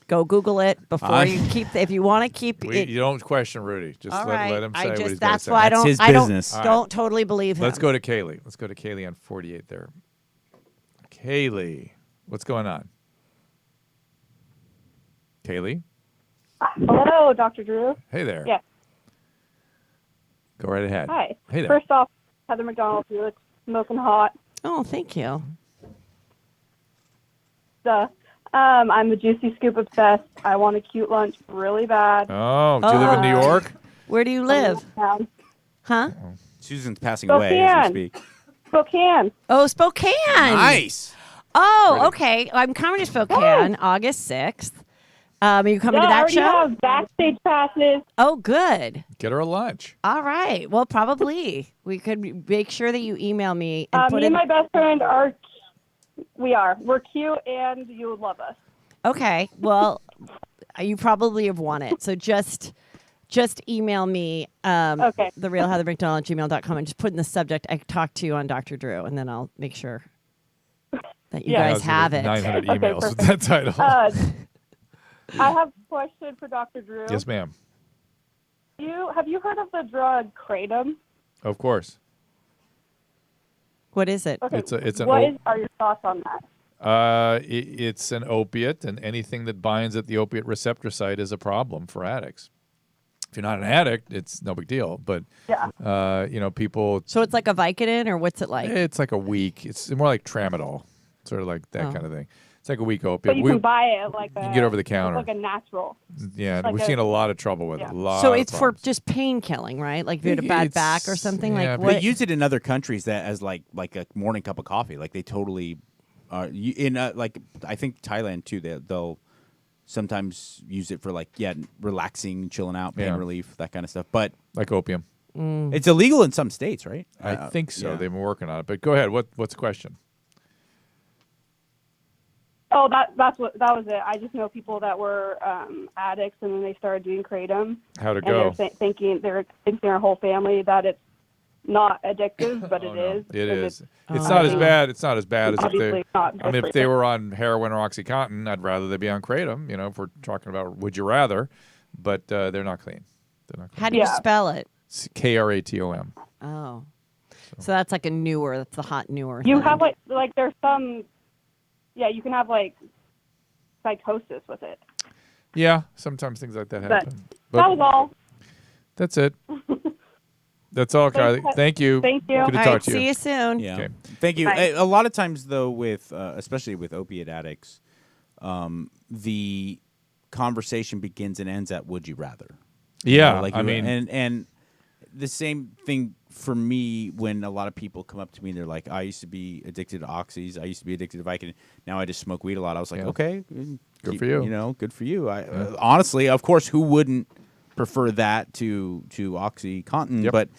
Go Google it before you keep. If you want to keep it, You don't question Rudy. Just all let right. him say what he's got to That's say. why I That's don't. his I business. don't totally believe him. Let's go to Kaylee. Let's go to Kaylee on 48 there. Kaylee, what's going on? Kaylee? Hello, Dr. Drew. Hey there. Yeah. Go right ahead. Hi. Hey there. First off, Heather McDonald, you look smoking hot. Oh, thank you. I'm a Juicy Scoop obsessed. I want a cute lunch really bad. Oh, do you live in New York? Where do you live? Huh? Susan's passing away as we speak. Spokane. Oh, Spokane. Nice. Oh, okay. I'm coming to Spokane August 6th. Are you coming to that show? I already have backstage passes. Oh, good. Get her a lunch. All right. Well, probably. We could make sure that you email me. And Me and my best friend we're cute and you would love us. Okay. Well, you probably have won it. So just email me therealheathermcdonald@gmail.com and just put in the subject, I talked to you on Dr. Drew, and then I'll make sure that you guys have it. 900 emails with that title. I have a question for Dr. Drew. Yes, ma'am. Have you heard of the drug Kratom? Of course. What is it? Okay. What are your thoughts on that? It's an opiate, and anything that binds at the opiate receptor site is a problem for addicts. If you're not an addict, it's no big deal. But people. So it's like a Vicodin, or what's it like? It's like a week. It's more like tramadol, sort of like that kind of thing. It's like a week opiate. But you can buy it you can get over the counter, like a natural. Yeah, we're seeing a lot of trouble with it. So it's for just pain killing, right? Like if you had a bad back or something. Yeah, like they use it in other countries that as like a morning cup of coffee. Like they totally in like I think Thailand too. They'll sometimes use it for relaxing, chilling out, pain relief, that kind of stuff. But like opium, it's illegal in some states, right? I think so. Yeah. They've been working on it. But go ahead. What's the question? Oh, that was it. I just know people that were addicts, and then they started doing Kratom. How'd it go? They're thinking their whole family that it's not addictive, but it is. It is. It's not as bad. It's not as bad as if they. If they were on heroin or OxyContin, I'd rather they be on Kratom. If we're talking about would you rather, but they're not clean. They're not clean. How do you spell it? Kratom. Oh, so that's like that's the hot newer. You thing. have there's some. Yeah, you can have psychosis with it. Yeah, sometimes things like that happen. But that was all. That's it. That's all, Kylie. Thank you. Thank you. Good to talk to you. See you soon. Yeah. Okay. Thank you. Bye. A lot of times, though, with especially with opiate addicts, the conversation begins and ends at "Would you rather?" Yeah, and the same thing for me when a lot of people come up to me and they're like, I used to be addicted to oxys. I used to be addicted to Vicodin. Now I just smoke weed a lot. I was like, okay. Good for you. Good for you. Honestly, of course, who wouldn't prefer that to OxyContin? Yep. But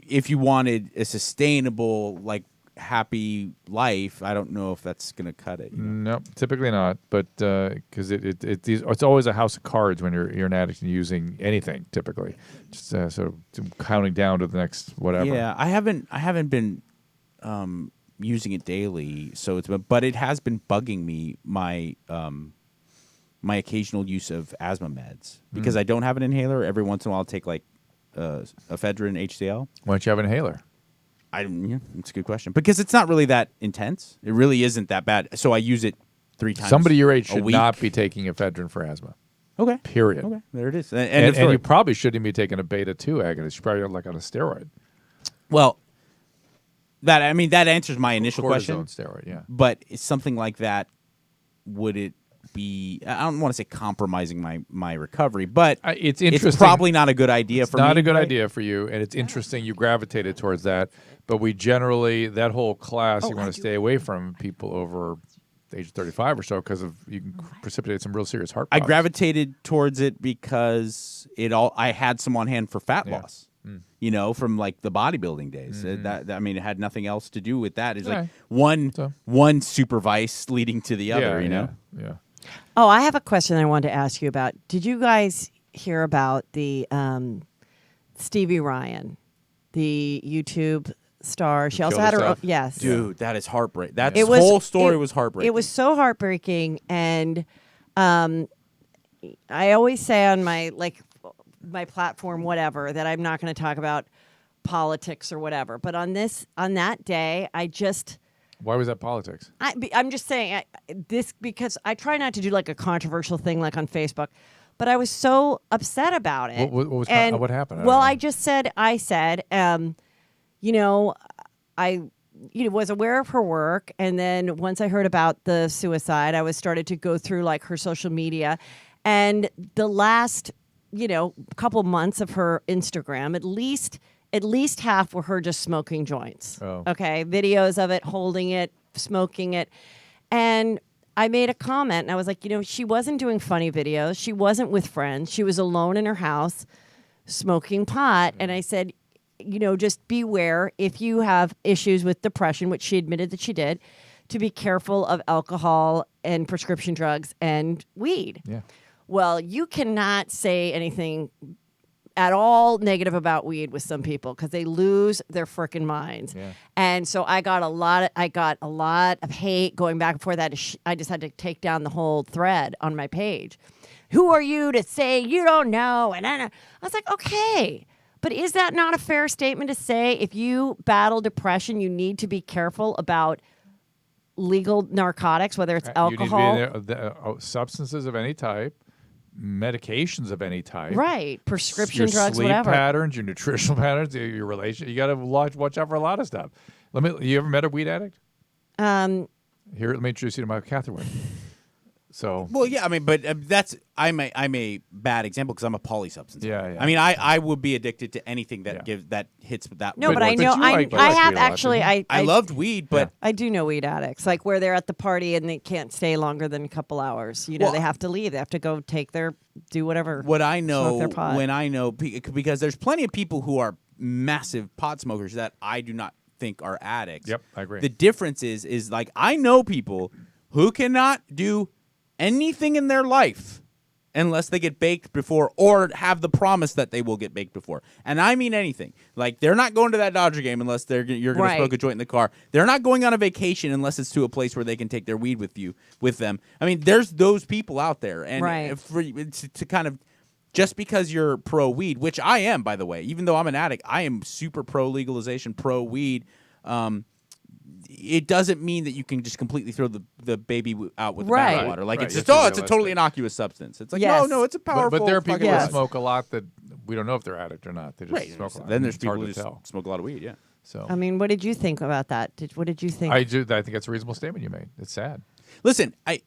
if you wanted a sustainable, happy life, I don't know if that's going to cut it. No, typically not. But because it's always a house of cards when you're an addict and using anything. Typically, just sort of counting down to the next whatever. Yeah, I haven't been using it daily, but it has been bugging me my occasional use of asthma meds because I don't have an inhaler. Every once in a while, I'll take ephedrine, HCl. Why don't you have an inhaler? It's a good question because it's not really that intense. It really isn't that bad. So I use it 3 times. Somebody your age should week. not be taking ephedrine for asthma. Okay. Period. Okay. There it is. And you probably shouldn't be taking a beta 2 agonist. You're probably on a steroid. Well, that answers my initial question. Steroid, yeah. But it's something like that. Would it be? I don't want to say compromising my recovery, but it's interesting. It's probably not a good idea for me. It's not a good idea for you, and it's interesting you gravitated towards that. But we generally, that whole class, you want to stay away from people over the age of 35 or so because you can precipitate some real serious heart problems. I gravitated towards it because I had some on hand for fat loss. From the bodybuilding days. That it had nothing else to do with that. It's one super vice leading to the other. Yeah. Oh, I have a question I wanted to ask you about. Did you guys hear about the Stevie Ryan, the YouTube star? She also had her own, yes. Dude, that is heartbreaking. That whole story was heartbreaking. It was so heartbreaking, and I always say on my platform, whatever, that I'm not going to talk about politics or whatever. But on that day, I just. Why was that politics? I'm just saying this because I try not to do a controversial thing on Facebook, but I was so upset about it. What happened? I said, I was aware of her work, and then once I heard about the suicide, I started to go through her social media, and the last a couple months of her Instagram, at least half were her just smoking joints. Oh. Okay, videos of it, holding it, smoking it. And I made a comment, and I was like, she wasn't doing funny videos. She wasn't with friends. She was alone in her house smoking pot. And I said, just beware if you have issues with depression, which she admitted that she did, to be careful of alcohol and prescription drugs and weed. Yeah. Well, you cannot say anything at all negative about weed with some people because they lose their frickin' minds. Yeah. And so I got a lot of hate going back and forth. I just had to take down the whole thread on my page. Who are you to say you don't know? And I was like, okay. But is that not a fair statement to say if you battle depression, you need to be careful about legal narcotics, whether it's alcohol? You need to be substances of any type, medications of any type. Right. Prescription your drugs, sleep whatever. patterns, your nutritional patterns, your relation. You got to watch out for a lot of stuff. You ever met a weed addict? Here, let me introduce you to my Catherwood. So well, yeah, I mean, but I'm a bad example because I'm a polysubstance. Yeah. I mean, I would be addicted to anything that hits that. No, but I But know you like I weed have a lot, actually. didn't I loved weed, but I do know weed addicts, like where they're at the party and they can't stay longer than a couple hours. Well, they have to leave. They have to go do whatever. what I smoke know their pot. when I know because there's plenty of people who are massive pot smokers that I do not think are addicts. Yep, I agree. The difference is like I know people who cannot do anything in their life unless they get baked before or have the promise that they will get baked before. And I mean anything. Like they're not going to that Dodger game unless you're going to smoke a joint in the car. They're not going on a vacation unless it's to a place where they can take their weed with them. I mean, there's those people out there. And to kind of just because you're pro weed, which I am, by the way, even though I'm an addict, I am super pro legalization, pro weed. It doesn't mean that you can just completely throw the baby out with the bathwater. Like it's just it's a totally innocuous substance. It's like no, it's a powerful. But there are people Yes. who smoke a lot that we don't know if they're addict or not. They just smoke a lot. Then there's It's people hard who to just tell. smoke a lot of weed. Yeah. So I mean, what did you think about that? What did you think? I think that's a reasonable statement you made. It's sad. Listen, I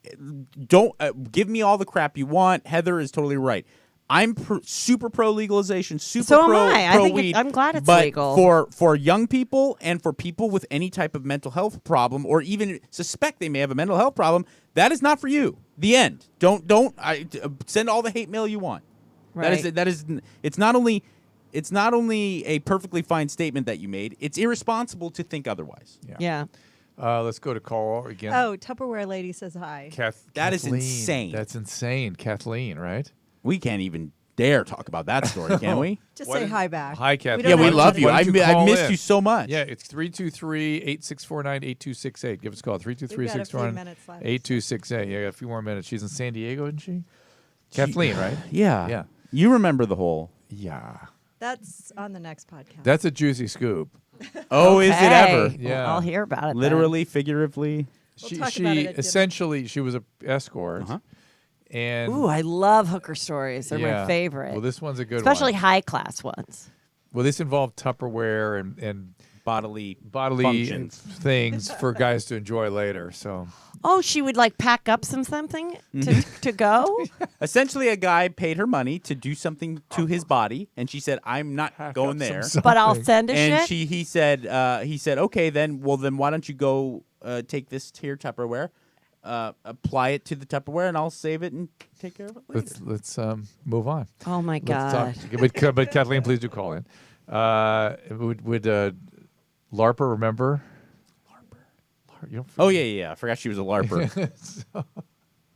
don't give me all the crap you want. Heather is totally right. I'm super pro legalization, super So am pro I. I pro think weed. I'm glad it's but legal. for young people and for people with any type of mental health problem, or even suspect they may have a mental health problem, that is not for you. The end. Don't send all the hate mail you want. Right. That is. It's not only a perfectly fine statement that you made. It's irresponsible to think otherwise. Yeah. Let's go to call again. Oh, Tupperware lady says hi. That is Kathleen. insane. That's insane. Kathleen, right? We can't even dare talk about that story, can we? Just What say is- hi back. Hi, Kathleen. Yeah, we have love to- you. Why I don't you call missed in? you so much. Yeah, it's 323-8649-8268. Give us a call. We've got a few minutes left. 323-8649-8268. Yeah, a few more minutes. She's in San Diego, isn't she? Kathleen, right? Yeah. Yeah. You remember the whole. Yeah. That's on the next podcast. That's a juicy scoop. Oh, is it ever? Hey, Yeah. I'll hear about it. then. Literally, figuratively. We'll She talk about it at dinner. essentially she was a escort. And Ooh, I love hooker stories. They're yeah. my favorite. Well, this one's a good Especially one. high class ones. Well, this involved Tupperware and Bodily functions. things for guys to enjoy later. So Oh, she would like pack up something to go? Essentially, a guy paid her money to do something to his body, and she said, "I'm not going up there." some But I'll something. send a And shit. he said, okay, then why don't you go take this to your Tupperware, apply it to the Tupperware, and I'll save it and take care of it later. let's move on. Oh my Let's God. talk. But Kathleen, please do call in. Would LARPer remember? You don't Oh yeah. I forgot she was a LARPer.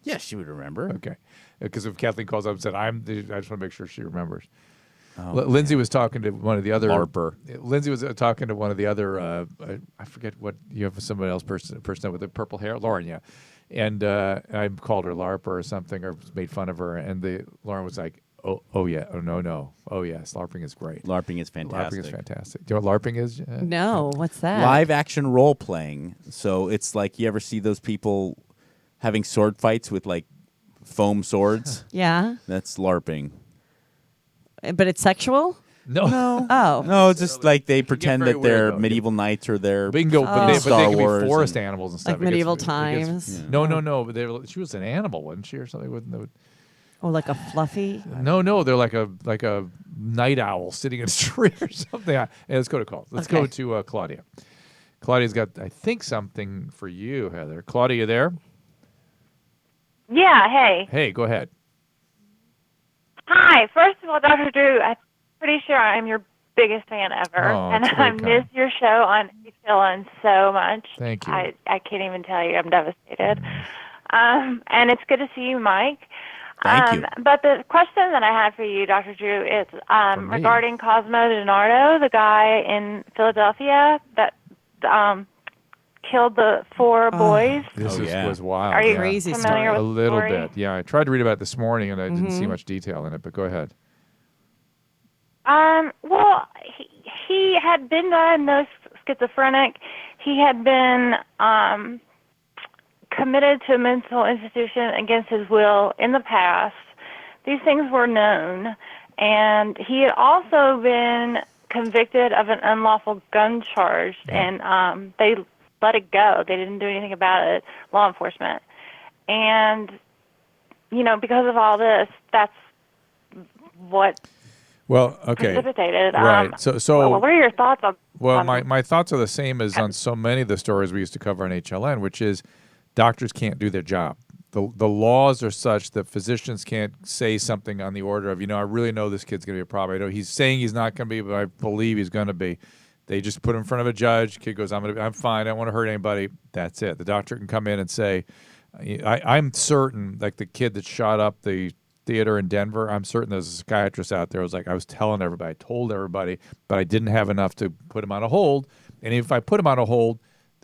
Yeah, she would remember. Okay. Because if Kathleen calls up and said, I just want to make sure she remembers. Lindsay was talking to one of the other LARPer. Lindsay was talking to one of the other. I forget what you have. Somebody else person with the purple hair, Lauren. Yeah, and I called her LARPer or something, or made fun of her, and Lauren was like, oh yeah, no, oh yes, LARPing is great. LARPing is fantastic. LARPing is fantastic. Do you know what LARPing is? No, what's that? Live action role playing. So it's like you ever see those people having sword fights with like foam swords? Yeah. That's LARPing. But it's sexual? No. Oh. No, it's just like they pretend very that they're weird, though. medieval knights or they're They can go, but they Star can Wars be forest and- animals and stuff. Like It gets- medieval it gets- times? No. But she was an animal, wasn't she, or something? Oh, like a fluffy? No, they're like a night owl sitting in a tree or something. Yeah, let's go to calls. Let's go to Claudia. Claudia's got, I think, something for you, Heather. Claudia, there? Yeah, hey. Hey, go ahead. Hi. First of all, Dr. Drew, I'm pretty sure I'm your biggest fan ever. Oh, and that's I very miss your show on HLN so much. Thank you. I can't even tell you. I'm devastated. And it's good to see you, Mike. Thank you. But the question that I had for you, Dr. Drew, is regarding Cosmo DiNardo, the guy in Philadelphia that killed the 4 boys. This was wild. Are you crazy familiar with A the little story? bit. Yeah, I tried to read about it this morning, and I didn't see much detail in it, but go ahead. Well, he had been diagnosed schizophrenic. He had been committed to a mental institution against his will in the past. These things were known. And he had also been convicted of an unlawful gun charge, and they let it go. They didn't do anything about it, law enforcement. And, because of all this, that's what precipitated. Right. So what are your thoughts on? Well, my thoughts are the same as on so many of the stories we used to cover on HLN, which is doctors can't do their job. The laws are such that physicians can't say something on the order of, I really know this kid's going to be a problem. I know he's saying he's not going to be, but I believe he's going to be. They just put him in front of a judge. Kid goes, I'm fine. I don't want to hurt anybody. That's it. The doctor can come in and say, I'm certain, like the kid that shot up the theater in Denver, I'm certain there's a psychiatrist out there. I was telling everybody, I told everybody, but I didn't have enough to put him on a hold. And if I put him on a hold,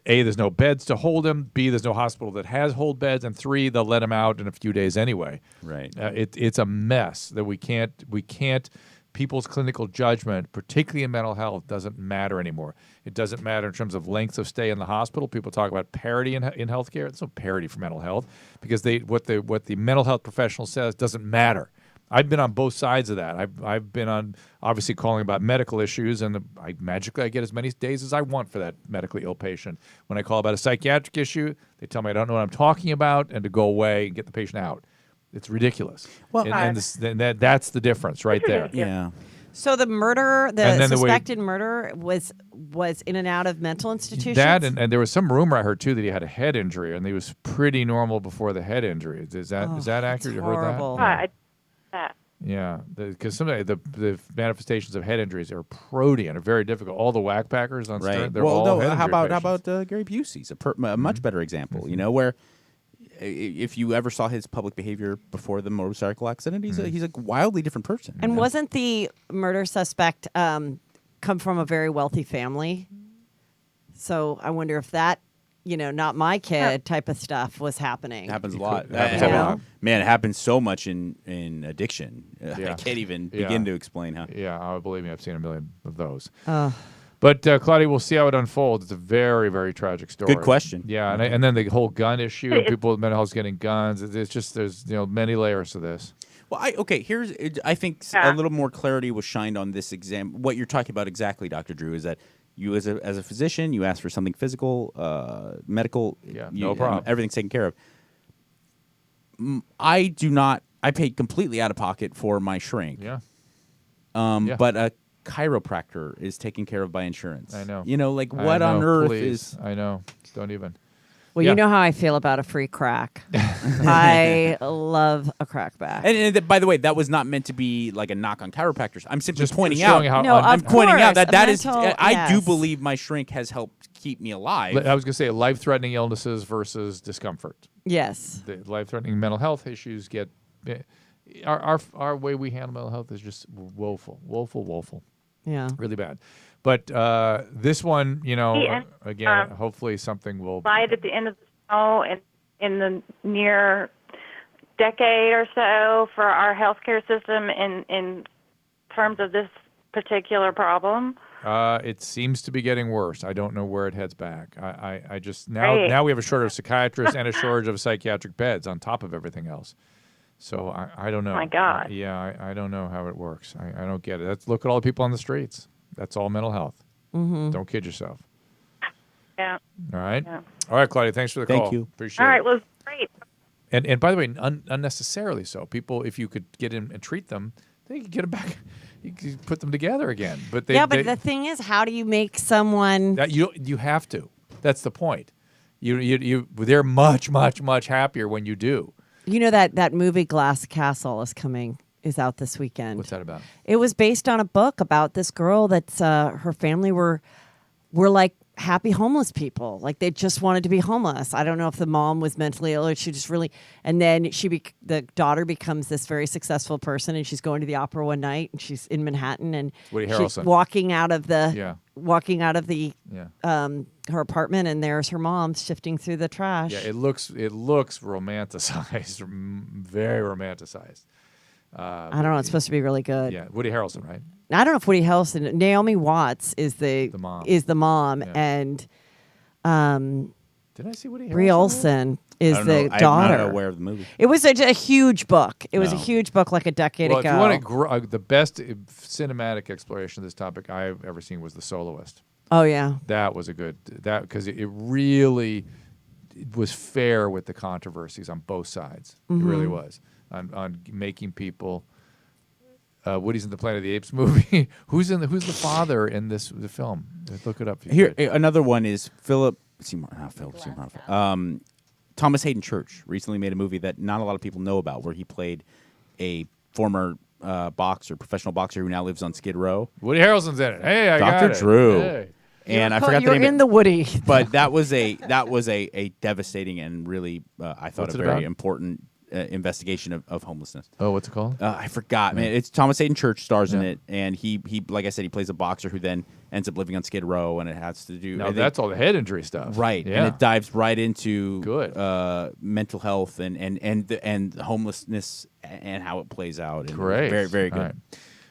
A, there's no beds to hold him. B, there's no hospital that has hold beds. And 3, they'll let him out in a few days anyway. Right. It's a mess that we can't. People's clinical judgment, particularly in mental health, doesn't matter anymore. It doesn't matter in terms of lengths of stay in the hospital. People talk about parity in healthcare. There's no parity for mental health because what the mental health professional says doesn't matter. I've been on both sides of that. I've been on obviously calling about medical issues, and I get as many days as I want for that medically ill patient. When I call about a psychiatric issue, they tell me I don't know what I'm talking about and to go away and get the patient out. It's ridiculous. Well, that's the difference right there. Yeah. So the murderer, the suspected murderer, was in and out of mental institutions? That and there was some rumor I heard too that he had a head injury and he was pretty normal before the head injury. Is that accurate? You heard that? Yeah, because some of the manifestations of head injuries are protean, are very difficult. All the whackpackers on Stern, they're all head injury patients. How about Gary Busey's a much better example? Where if you ever saw his public behavior before the motorcycle accident, he's a wildly different person. And wasn't the murder suspect come from a very wealthy family? So I wonder if that, not my kid type of stuff was happening. It happens a lot. Man, it happens so much in addiction. I can't even begin to explain how. Yeah, believe me, I've seen a million of those. But Claudia, we'll see how it unfolds. It's a very, very tragic story. Good question. Yeah, and then the whole gun issue, people with mental health getting guns. It's just there's many layers to this. Well, I think a little more clarity was shined on this exam. What you're talking about exactly, Dr. Drew, is that you as a physician, you ask for something physical, medical. Yeah, no problem. Everything's taken care of. I do not. I pay completely out of pocket for my shrink. Yeah. But a chiropractor is taken care of by insurance. I know. What on earth is? I know. Don't even. Well, you know how I feel about a free crack. I love a crackback. And by the way, that was not meant to be like a knock on chiropractors. I'm simply Just pointing out. I'm pointing out that is. Yes. I do believe my shrink has helped keep me alive. I was going to say life-threatening illnesses versus discomfort. Yes. The life-threatening mental health issues get. Our way we handle mental health is just woeful. Yeah. Really bad. But this one, again, hopefully something will. Light at the end of the snow in the near decade or so for our healthcare system in terms of this particular problem. It seems to be getting worse. I don't know where it heads back. I just now we have a shortage of psychiatrists and a shortage of psychiatric beds on top of everything else. So I don't know. My God. I don't know how it works. I don't get it. Look at all the people on the streets. That's all mental health. Mm-hmm. Don't kid yourself. Yeah. All right. Yeah. All right, Claudia. Thanks for the call. Thank you. Appreciate it. All right. Well, great. And by the way, unnecessarily so. People, if you could get in and treat them, they could get them back. You could put them together again. But the thing is, how do you make someone? You have to. That's the point. They're much, much, much happier when you do. You know that movie Glass Castle is out this weekend. What's that about? It was based on a book about this girl that's her family were like happy homeless people. Like they just wanted to be homeless. I don't know if the mom was mentally ill or she just really. And then the daughter becomes this very successful person, and she's going to the opera one night, and she's in Manhattan, and she's walking out of the her apartment, and there's her mom shifting through the trash. Yeah, it looks romanticized, very romanticized. I don't know. It's supposed to be really good. Yeah, Woody Harrelson, right? I don't know if Woody Harrelson. Naomi Watts is the mom, yeah. and did I see Woody Harrelson? Brie Olson is the daughter. I'm not aware of the movie. It was a huge book. It was a huge book, like a decade ago. If you want the best cinematic exploration of this topic I've ever seen was The Soloist. Oh yeah, that was because it really was fair with the controversies on both sides. Mm-hmm. It really was on making people. Woody's in the Planet of the Apes movie. Who's the father in the film? Look it up. Here, another one is Philip Seymour. Thomas Hayden Church recently made a movie that not a lot of people know about, where he played a former professional boxer who now lives on Skid Row. Woody Harrelson's in it. Hey, I got it. Dr. Drew. Hey. And I forgot the name. You're in the Woody. But that was a devastating and really I thought a very important investigation of homelessness. Oh, what's it called? I forgot. Man, it's Thomas Hayden Church stars in it, and he like I said, he plays a boxer who then ends up living on Skid Row, and it has to do. No, that's all the head injury stuff, right? Yeah. And it dives right into good mental health and homelessness and how it plays out. And great, very very good. Right.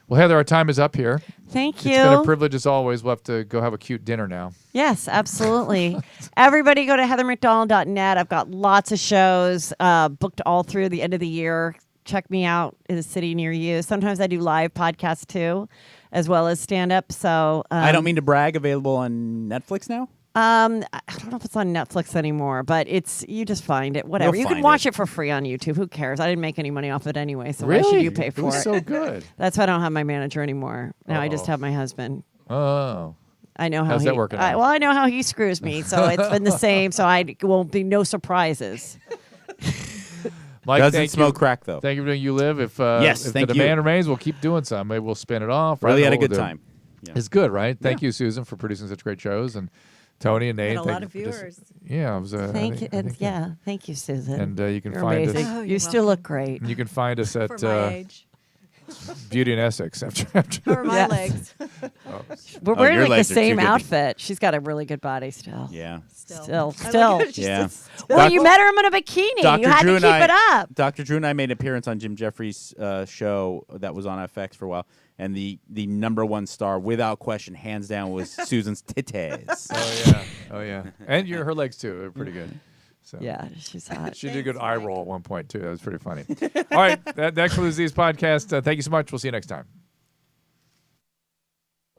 Well, Heather, our time is up here. Thank you. It's been a privilege as always. We'll have to go have a cute dinner now. Yes, absolutely. Everybody go to heathermcdonald.net. I've got lots of shows booked all through the end of the year. Check me out in a city near you. Sometimes I do live podcasts too, as well as stand-up. So I don't mean to brag, available on Netflix now? I don't know if it's on Netflix anymore, but you just find it. Whatever. You can watch it for free on YouTube. Who cares? I didn't make any money off it anyway, so why should you pay for it? It was so good. That's why I don't have my manager anymore. Now I just have my husband. Oh. I know how How's that working out? Well, I know how he screws me, so it's been the same. So I won't be no surprises. Mike, doesn't smoke crack though. Thank you for doing You Live. If the demand remains, we'll keep doing some. Maybe we'll spin it off. Really had a good time. Yeah. It's good, right? Thank you, Susan, for producing such great shows, and Tony and Nate. And a lot of viewers. Yeah, it was. Thank you. Thank you, Susan. And you can You're find amazing. us. You still look great. You can find us at For my age. Beauty and Essex. After Or my legs. We're wearing your like the legs are too same good. outfit. She's got a really good body still. Yeah. Still. Yeah. Well, you met her in a bikini. You had to keep it up. Dr. Drew and I made an appearance on Jim Jeffries' show that was on FX for a while, and the number one star, without question, hands down, was Susan's titties. Oh yeah. And her legs too. They're pretty good. So. Yeah, she's hot. She did a good eye roll at one point too. That was pretty funny. All right, that concludes these podcasts. Thank you so much. We'll see you next time.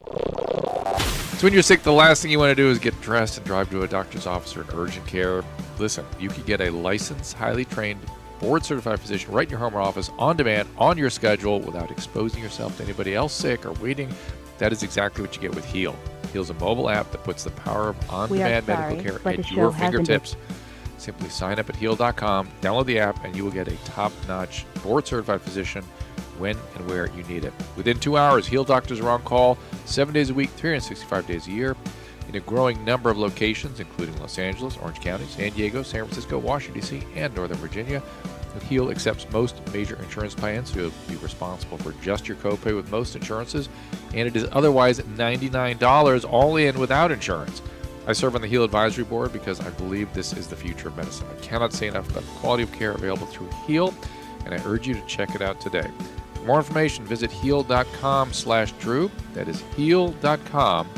So when you're sick, the last thing you want to do is get dressed and drive to a doctor's office or an urgent care. Listen, you can get a licensed, highly trained, board-certified physician right in your home or office on demand, on your schedule, without exposing yourself to anybody else sick or waiting. That is exactly what you get with Heal. Heal's a mobile app that puts the power of on-demand medical care at your fingertips. Simply sign up at heal.com, download the app, and you will get a top-notch, board-certified physician when and where you need it. Within 2 hours, Heal doctors are on call 7 days a week, 365 days a year, in a growing number of locations, including Los Angeles, Orange County, San Diego, San Francisco, Washington, D.C., and Northern Virginia. Heal accepts most major insurance plans, so you'll be responsible for just your copay with most insurances, and it is otherwise $99 all in without insurance. I serve on the Heal Advisory Board because I believe this is the future of medicine. I cannot say enough about the quality of care available through Heal, and I urge you to check it out today. For more information, visit heal.com/Drew. That is heal.com/Drew.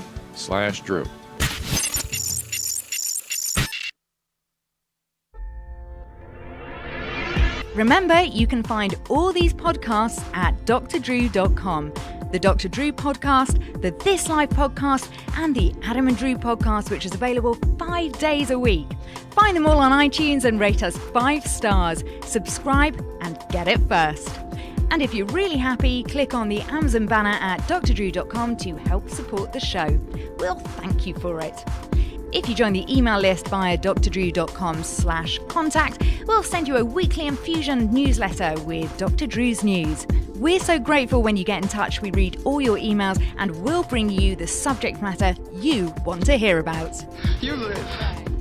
Remember, you can find all these podcasts at drdrew.com, the Dr. Drew podcast, the This Life podcast, and the Adam and Drew podcast, which is available 5 days a week. Find them all on iTunes and rate us 5 stars. Subscribe and get it first. And if you're really happy, click on the Amazon banner at drdrew.com to help support the show. We'll thank you for it. If you join the email list via drdrew.com/contact, we'll send you a weekly infusion newsletter with Dr. Drew's news. We're so grateful when you get in touch. We read all your emails and we'll bring you the subject matter you want to hear about. You live.